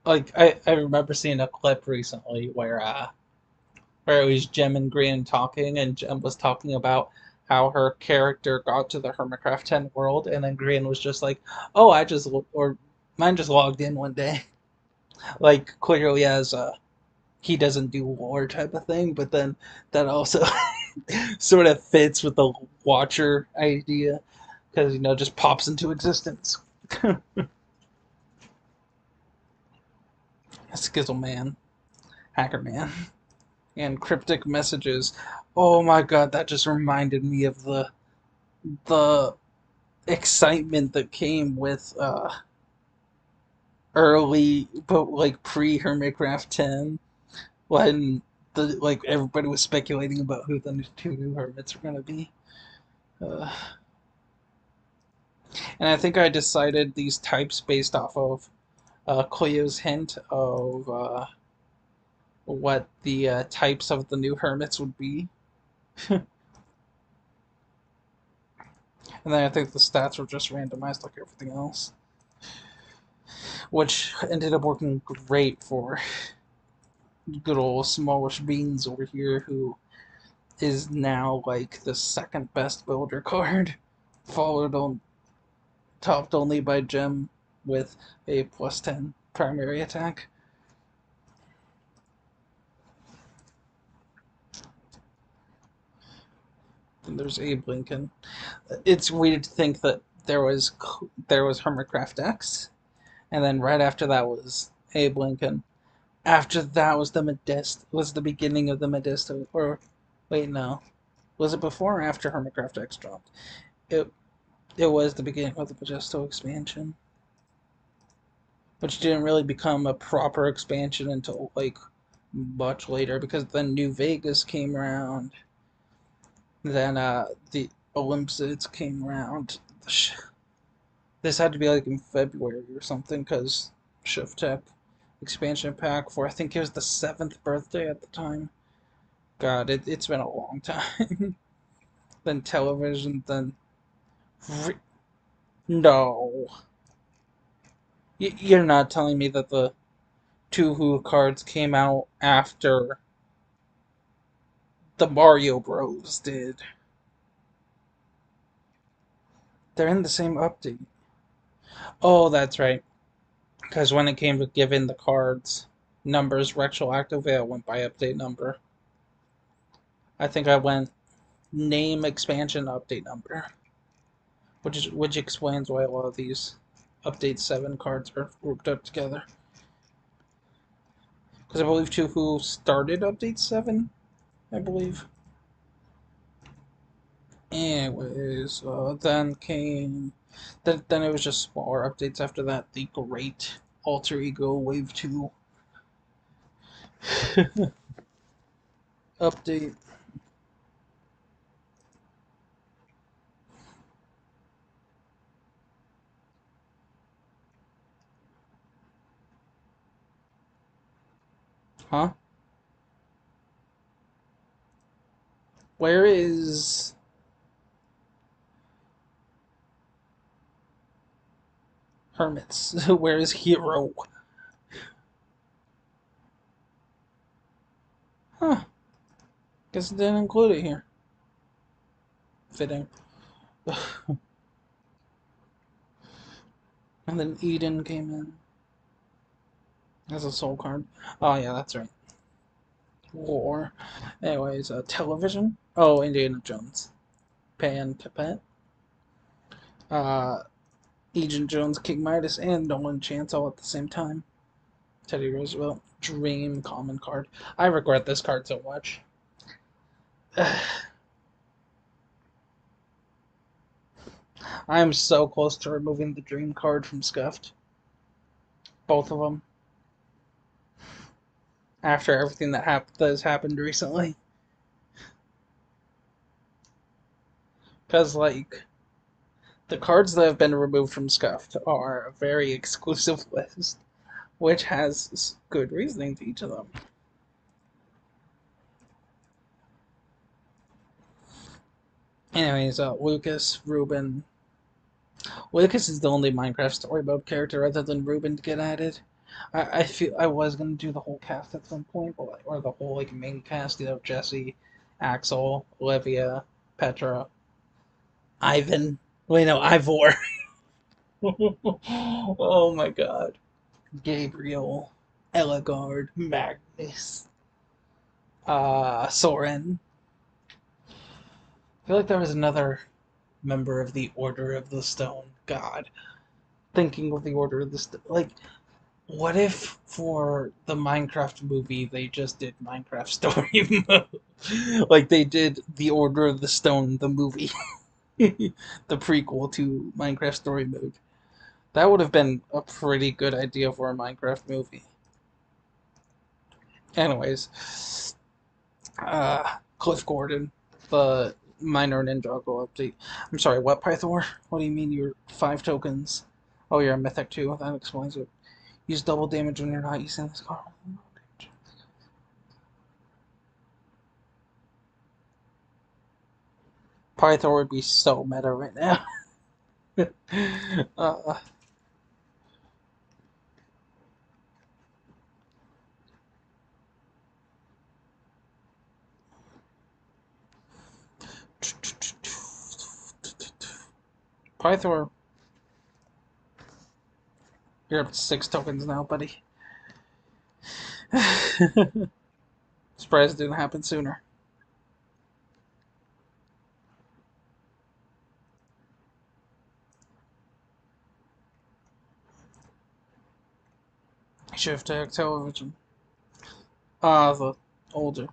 Speaker 1: I remember seeing a clip recently where it was Jem and Grian talking, and Jem was talking about how her character got to the Hermitcraft 10 world, and then Grian was just like, oh, mine just logged in one day. Like, clearly as he doesn't do lore type of thing, but then that also sort of fits with the Watcher idea, because, just pops into existence. Skizzle Man, Hacker Man, and Cryptic Messages. Oh my god, that just reminded me of the excitement that came with early, but pre Hermitcraft 10, when everybody was speculating about who the 2 new hermits were gonna be. And I think I decided these types based off of Cleo's hint of what the types of the new hermits would be. And then I think the stats were just randomized like everything else, which ended up working great for good old Smallish Beans over here, who is now like the second best builder card, topped only by Gem with a +10 primary attack. And there's Abe Lincoln. It's weird to think that there was Hermitcraft X, and then right after that was Abe Lincoln. After that was the beginning of the Modesto, or wait, no. Was it before or after Hermitcraft X dropped? It was the beginning of the Modesto expansion, which didn't really become a proper expansion until much later, because then New Vegas came around. Then the Olympics came around. This had to be in February or something, because Shift Tech expansion pack for, I think it was the 7th birthday at the time. God, it's been a long time. Then television, then... No. You're not telling me that the 2 Who cards came out after the Mario Bros. Did. They're in the same update. Oh, that's right. Because when it came to giving the cards numbers retroactively, I went by update number. I think I went name expansion update number, which explains why a lot of these Update 7 cards are grouped up together. Because I believe two who started Update 7, I believe. Anyways, then it was just smaller updates after that. The Great Alter Ego Wave 2 update. Huh? Where is Hermits? Where is Hero? Huh. Guess it didn't include it here. Fitting. And then Eden came in as a soul card. Oh yeah, that's right. War. Anyways, television. Oh, Indiana Jones. Pan Pipette. Uh, Agent Jones, King Midas, and Nolan Chance all at the same time. Teddy Roosevelt. Dream common card. I regret this card so much. I am so close to removing the Dream card from Scuffed. Both of them. After everything that has happened recently. Because, like, the cards that have been removed from Scuffed are a very exclusive list, which has good reasoning to each of them. Anyways, Lucas, Ruben. Lucas is the only Minecraft story mode character other than Ruben to get added. I feel I was gonna do the whole cast at some point, but or the whole like main cast, Jesse, Axel, Olivia, Petra, Ivan. Wait, no, Ivor. Oh my god. Gabriel, Eligard, Magnus, Soren. I feel like there was another member of the Order of the Stone. God, thinking of the Order of the Stone. Like, what if for the Minecraft movie they just did Minecraft Story Mode? Like they did the Order of the Stone, the movie, the prequel to Minecraft Story Mode. That would have been a pretty good idea for a Minecraft movie. Anyways, Cliff Gordon, the minor Ninjago update. I'm sorry, what, Pythor? What do you mean you're 5 tokens? Oh, you're a Mythic too? That explains it. Use double damage when you're not using this card. Pythor would be so meta right now. uh, Pythor, you're up to 6 tokens now, buddy. Surprised it didn't happen sooner. Shift tag television. The older.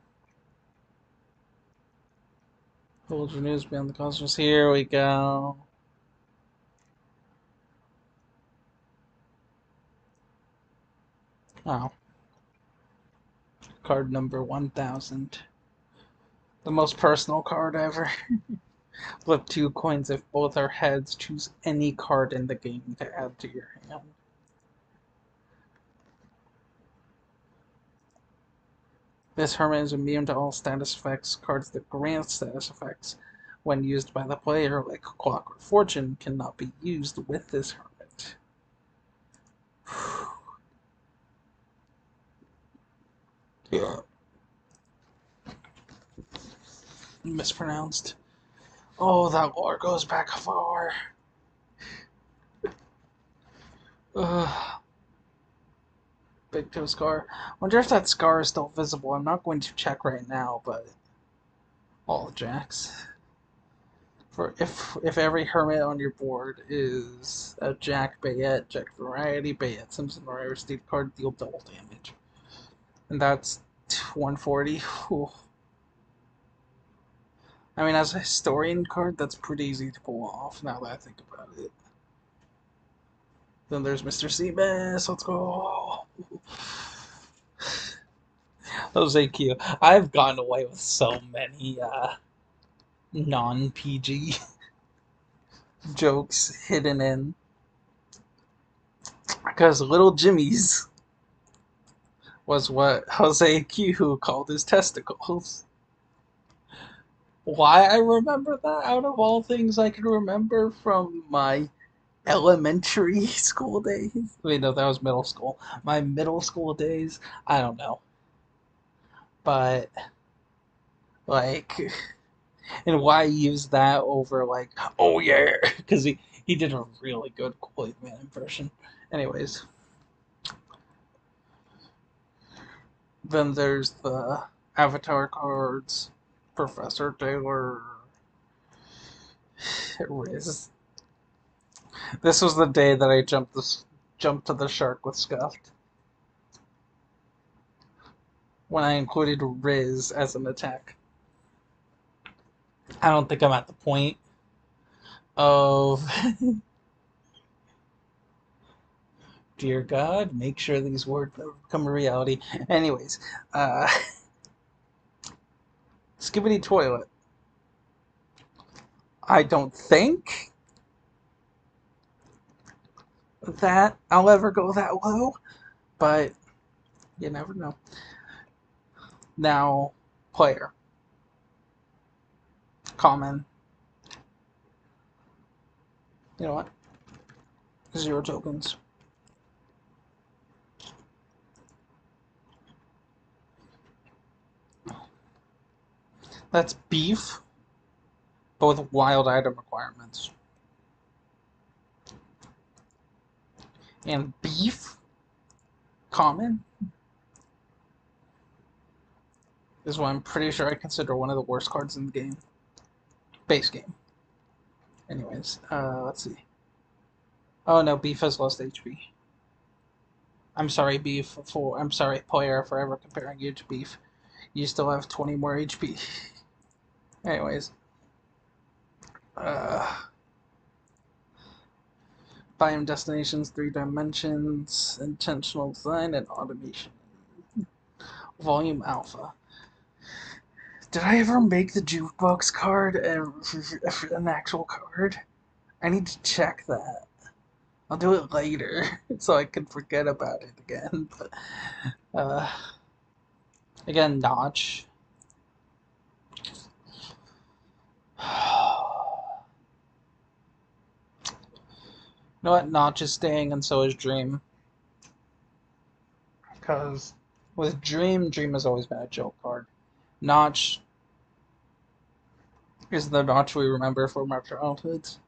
Speaker 1: Older news beyond the cosmos. Here we go. Oh. Card number 1000. The most personal card ever. Flip 2 coins if both are heads. Choose any card in the game to add to your hand. This hermit is immune to all status effects. Cards that grant status effects when used by the player, like Clockwork Fortune, cannot be used with this hermit. Yeah. Mispronounced. Oh, that lore goes back far. Ugh. Big toe scar. Wonder if that scar is still visible. I'm not going to check right now, but all the jacks. For if every hermit on your board is a Jack Bayette, Jack Variety, Bayette Simpson, or Irish State card, deal double damage. And that's 140. Whew. I mean, as a historian card, that's pretty easy to pull off now that I think about it. Then there's Mr. Seabass. Let's go. Jose Q. I've gotten away with so many non-PG jokes hidden in. Because Little Jimmy's was what Jose Q called his testicles. Why I remember that out of all things I can remember from my elementary school days. Wait, no, that was middle school. My middle school days, I don't know. But, like, and why use that over, like, oh yeah, because he did a really good Kool-Aid Man impression. Anyways, then there's the Avatar cards, Professor Taylor, Riz. This was the day that I jumped to the shark with Scuffed. When I included Riz as an attack. I don't think I'm at the point of dear God, make sure these words never become a reality. Anyways, Skibbity Toilet. I don't think that I'll ever go that low, but you never know. Now, player. Common. You know what? 0 tokens. That's beef, but with wild item requirements. And beef, common, is what I'm pretty sure I consider one of the worst cards in the game. Base game. Anyways, let's see. Oh no, beef has lost HP. I'm sorry, beef. I'm sorry, player, for ever comparing you to beef. You still have 20 more HP. Anyways, Biome Destinations, 3 dimensions, intentional design, and automation. Volume Alpha. Did I ever make the jukebox card an actual card? I need to check that. I'll do it later so I can forget about it again. But, again, Notch. You know what? Notch is staying, and so is Dream. Because with Dream has always been a joke card. Notch is the Notch we remember from our childhoods.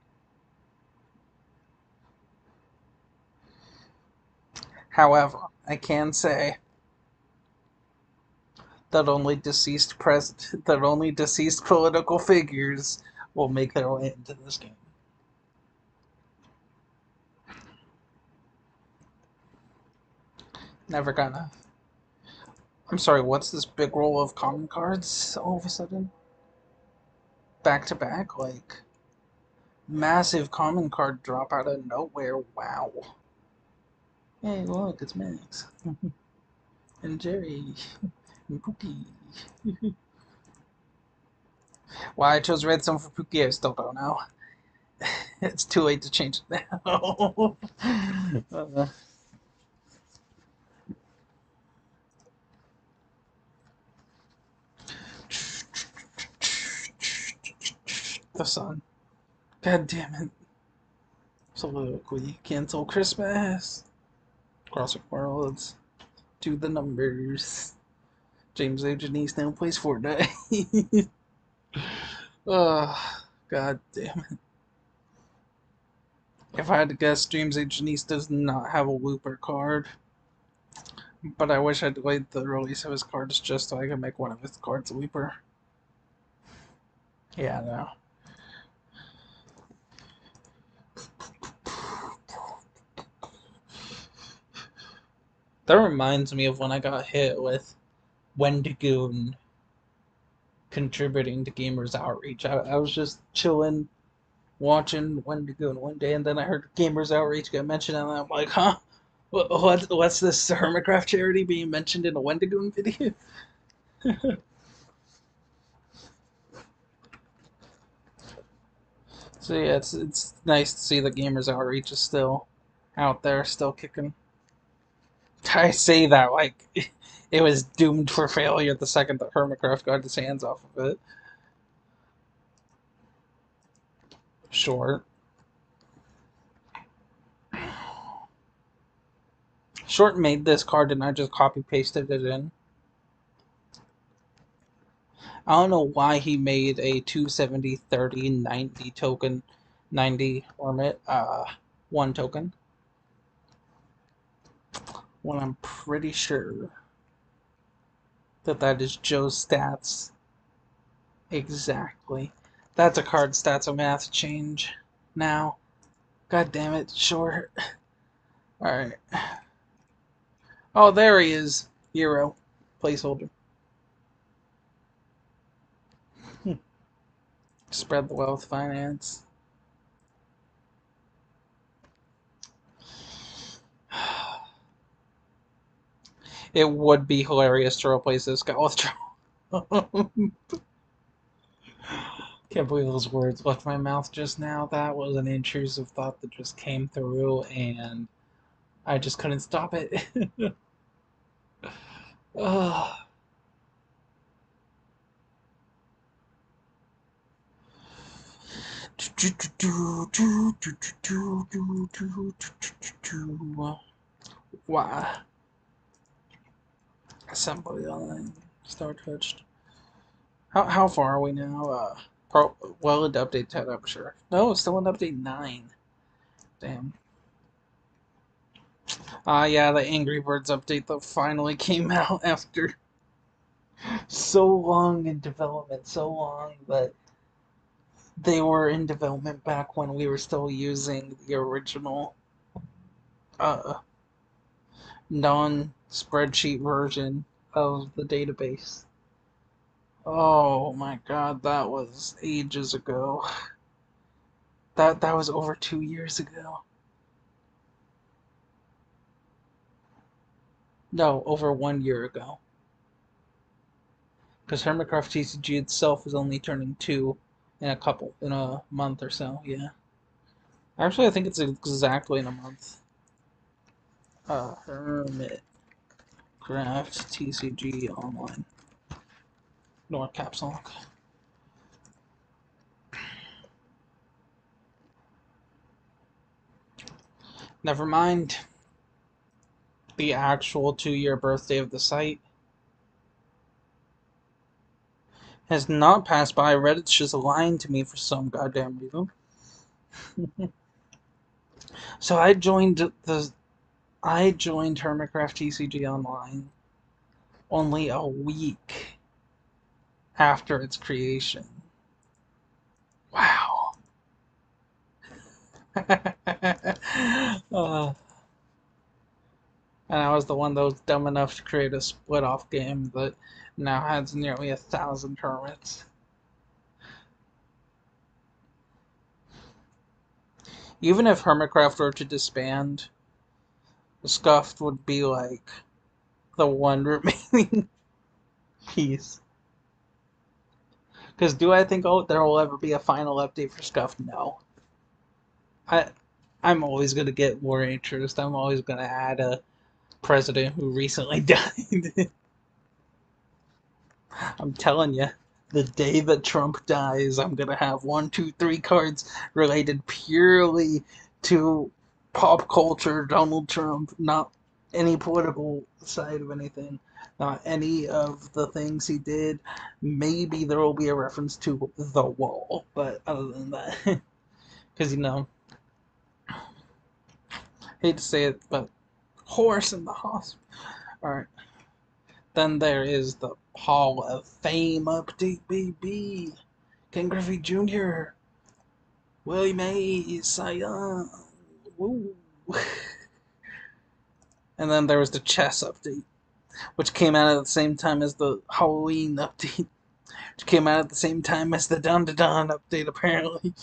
Speaker 1: However, I can say that only deceased political figures will make their way into this game. Never gonna. I'm sorry, what's this big roll of common cards all of a sudden? Back to back? Like, massive common card drop out of nowhere. Wow. Hey, look, it's Max. And Jerry. And Pookie. Why I chose Redstone for Pookie, I still don't know. It's too late to change it now. The sun. God damn it. Soliloquy. Cancel Christmas. Crossing Worlds. Do the numbers. James A. Janice now plays Fortnite. Oh, god damn it. If I had to guess, James A. Janice does not have a Looper card. But I wish I delayed the release of his cards just so I could make one of his cards a Looper. Yeah, no. That reminds me of when I got hit with Wendigoon contributing to Gamers Outreach. I was just chilling, watching Wendigoon one day, and then I heard Gamers Outreach get mentioned, and I'm like, huh? What's this Hermitcraft charity being mentioned in a Wendigoon video? So yeah, it's nice to see the Gamers Outreach is still out there, still kicking. I say that like it was doomed for failure the second that Hermitcraft got his hands off of it. Short. Short made this card and I just copy pasted it in. I don't know why he made a 270 30 90 token 90 Ormit one token when I'm pretty sure that that is Joe's stats exactly. That's a card stats I'm gonna have to change now. God damn it, Short. Alright. Oh, there he is. Hero. Placeholder. Spread the wealth finance. It would be hilarious to replace this guy with Trump. Can't believe those words left my mouth just now. That was an intrusive thought that just came through, and I just couldn't stop it. Ugh. Why? Somebody online. Star touched. How far are we now? Well, into update 10, I'm sure. No, it's still in update 9. Damn. Yeah, the Angry Birds update that finally came out after so long in development, so long, but they were in development back when we were still using the original uh, non-spreadsheet version of the database. Oh my god, that was ages ago. That was over 2 years ago. No, over 1 year ago. Because Hermitcraft TCG itself is only turning 2 in a month or so, yeah. Actually, I think it's exactly in a month. Hermitcraft TCG Online. Nor caps lock. Never mind the actual 2-year birthday of the site. Has not passed by. Reddit's just lying to me for some goddamn reason. So I joined Hermitcraft TCG Online only a week after its creation. Wow. uh, and I was the one that was dumb enough to create a split-off game that now has nearly 1,000 hermits. Even if Hermitcraft were to disband, Scuffed would be like the one remaining piece. Because do I think there will ever be a final update for Scuffed? No. I I'm always gonna get more interest. I'm always gonna add a president who recently died. I'm telling you, the day that Trump dies, I'm gonna have 1, 2, 3 cards related purely to pop culture, Donald Trump, not any political side of anything, not any of the things he did. Maybe there will be a reference to the wall, but other than that, because hate to say it, but horse in the hospital. All right. Then there is the Hall of Fame update, baby. Ken Griffey Jr., Willie Mays, Cy Young. Woo. And then there was the chess update, which came out at the same time as the Halloween update, which came out at the same time as the Dun Dun Dun update, apparently.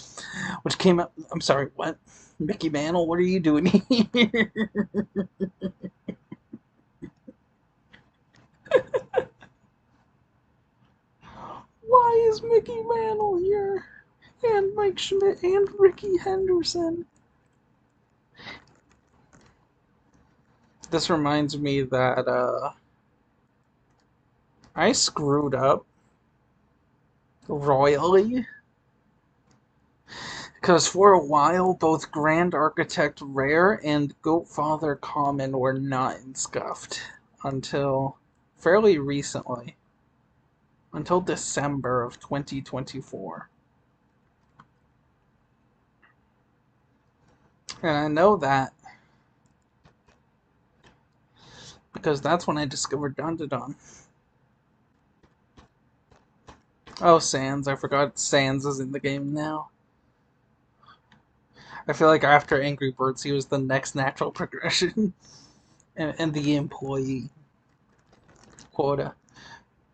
Speaker 1: Which came out. I'm sorry, what? Mickey Mantle, what are you doing here? Why is Mickey Mantle here? And Mike Schmidt and Ricky Henderson. This reminds me that I screwed up royally. Because for a while, both Grand Architect Rare and Goatfather Common were not in Scuffed until fairly recently. Until December of 2024. And I know that because that's when I discovered Dun Dun Dun. Oh, Sans. I forgot Sans is in the game now. I feel like after Angry Birds, he was the next natural progression. and the employee quota.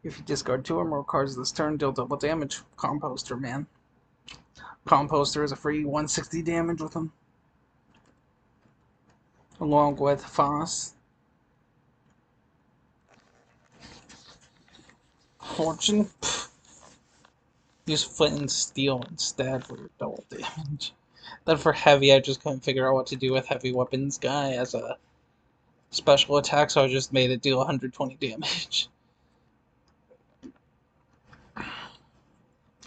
Speaker 1: If you discard 2 or more cards this turn, deal double damage. Composter, man. Composter is a free 160 damage with him. Along with Foss. Fortune. Pfft. Use Flint and Steel instead for your double damage. Then for Heavy, I just couldn't figure out what to do with Heavy Weapons guy as a special attack, so I just made it deal 120 damage.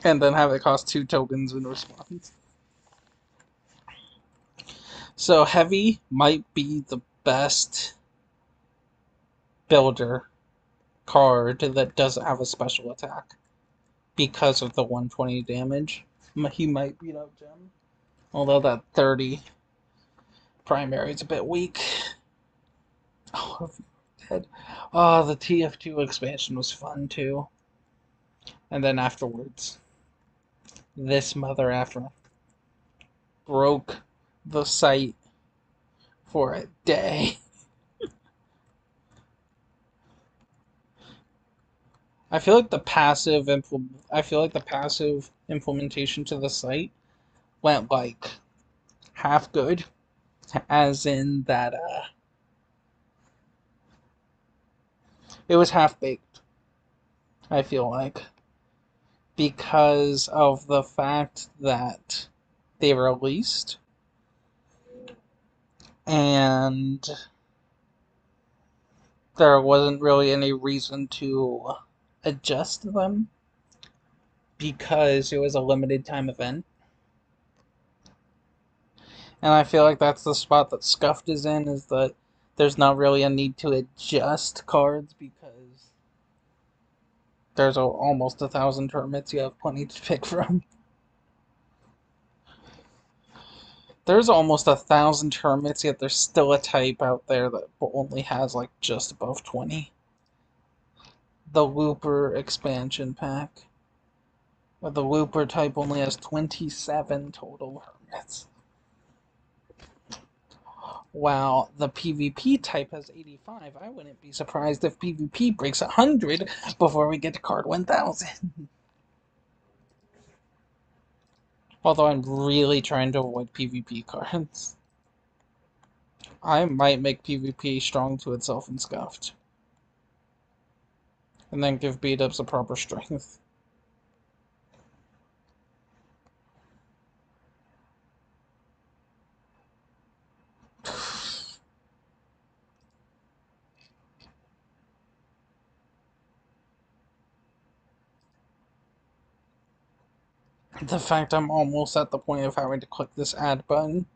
Speaker 1: And then have it cost 2 tokens in response. So Heavy might be the best builder card that doesn't have a special attack because of the 120 damage. He might beat out Gem. Although that 30 primary is a bit weak. Oh, dead. Oh, the TF2 expansion was fun too. And then afterwards, this mother effer broke the site for a day. I feel like the passive implementation to the site went like half good, as in that it was half baked. I feel like because of the fact that they released and there wasn't really any reason to adjust them because it was a limited time event. And I feel like that's the spot that Scuffed is in, is that there's not really a need to adjust cards because there's almost 1,000 hermits. You have plenty to pick from. There's almost 1,000 hermits, yet there's still a type out there that only has like just above 20. The Looper expansion pack. But the Looper type only has 27 total hermits. While the PvP type has 85. I wouldn't be surprised if PvP breaks 100 before we get to card 1,000. Although I'm really trying to avoid PvP cards. I might make PvP strong to itself and Scuffed. And then give beat-ups a proper strength. The fact I'm almost at the point of having to click this add button.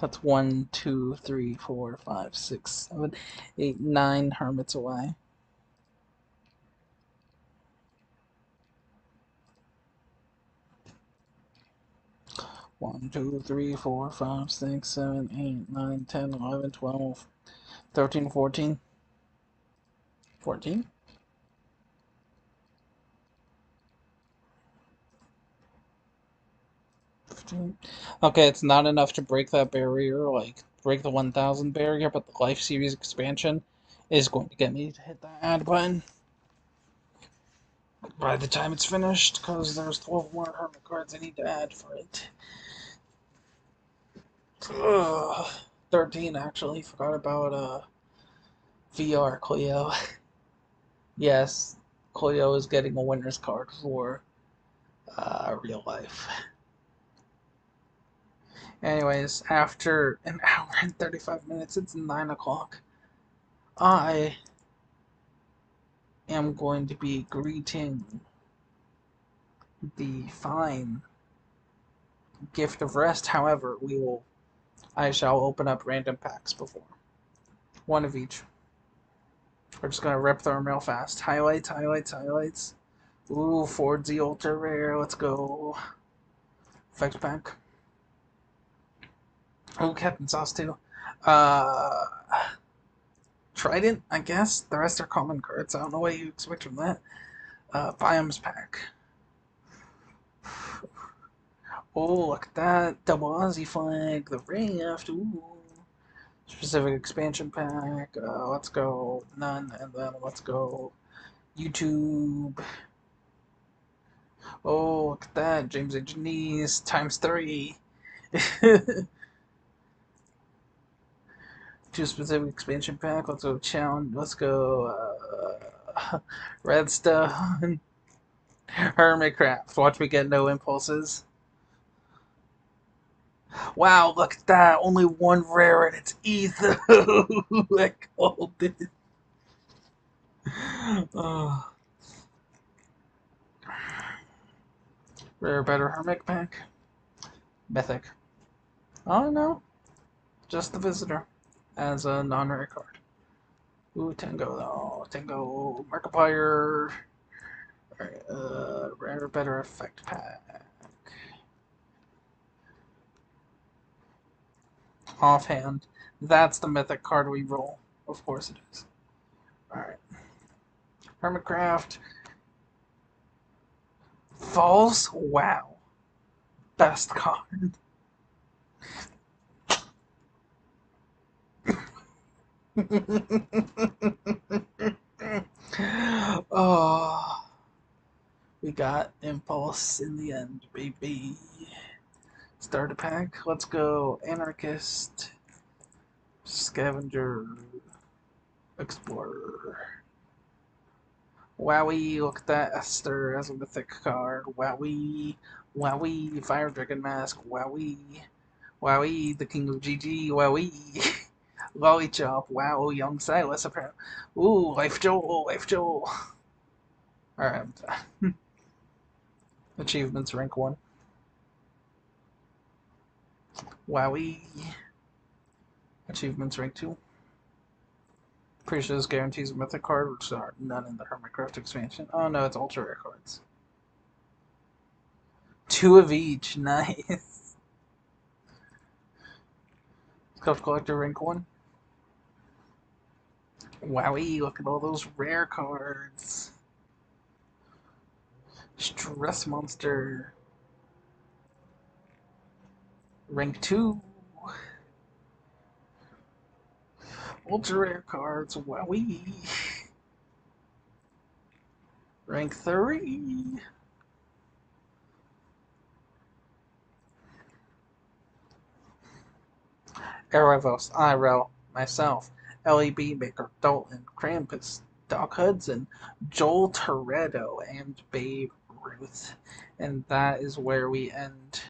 Speaker 1: That's 1, 2, 3, 4, 5, 6, 7, 8, 9 hermits away. One, 2, 3, 4, 5, 6, 7, 8, 9, 10, 11, 12, 13, 14. 14? Okay, it's not enough to break that barrier, like, break the 1,000 barrier, but the Life Series expansion is going to get me to hit that add button by the time it's finished, because there's 12 more Hermit cards I need to add for it. Ugh, 13 actually. Forgot about VR Cleo. Yes, Cleo is getting a winner's card for real life. Anyways, after an hour and 35 minutes, it's 9 o'clock. I am going to be greeting the fine gift of rest. However, I shall open up random packs before. One of each. We're just gonna rip through them real fast. Highlights, highlights, highlights. Ooh, Ford Z Ultra Rare, let's go. Effect pack. Oh, Captain Sauce too. Trident, I guess. The rest are common cards. I don't know what you expect from that. Biomes pack. Oh, look at that. Double Aussie flag. The Raft. Ooh. Specific expansion pack. Let's go. None. And then let's go. YouTube. Oh, look at that. James and Janice times 3. Two specific expansion pack. Let's go challenge. Let's go Redstone. Hermitcraft. Watch me get no impulses. Wow, look at that. Only one rare and it's Etho. I called it. Oh. Rare better Hermit pack. Mythic. Oh no. Just the visitor. As a non-rare card. Ooh, Tango though. Tango Markiplier. Rare better effect pack. Offhand. That's the mythic card we roll. Of course it is. Alright. Hermitcraft. False? Wow. Best card. Oh. We got Impulse in the end, baby. Starter pack. Let's go. Anarchist. Scavenger. Explorer. Wowie, look at that. Esther as a mythic card. Wowie. Wowie, Fire Dragon Mask. Wowie. Wowie, the King of GG. Wowie. Lollipop. Wow, Young Silas apparently. Ooh, Life Joel. Life Joel. Alright, I'm done. Achievements rank 1. Wowie. Achievements rank 2. Pretty sure this guarantees a mythic card, which are none in the Hermitcraft expansion. Oh no, it's ultra rare cards. 2 of each, nice. Scuffed Collector rank 1. Wowie, look at all those rare cards. Stress Monster. Rank 2. Ultra rare cards, wowie. Rank 3. Erebos, Irel, myself, LEB Maker, Dalton, Krampus, Doc Hudson, Joel Toretto, and Babe Ruth. And that is where we end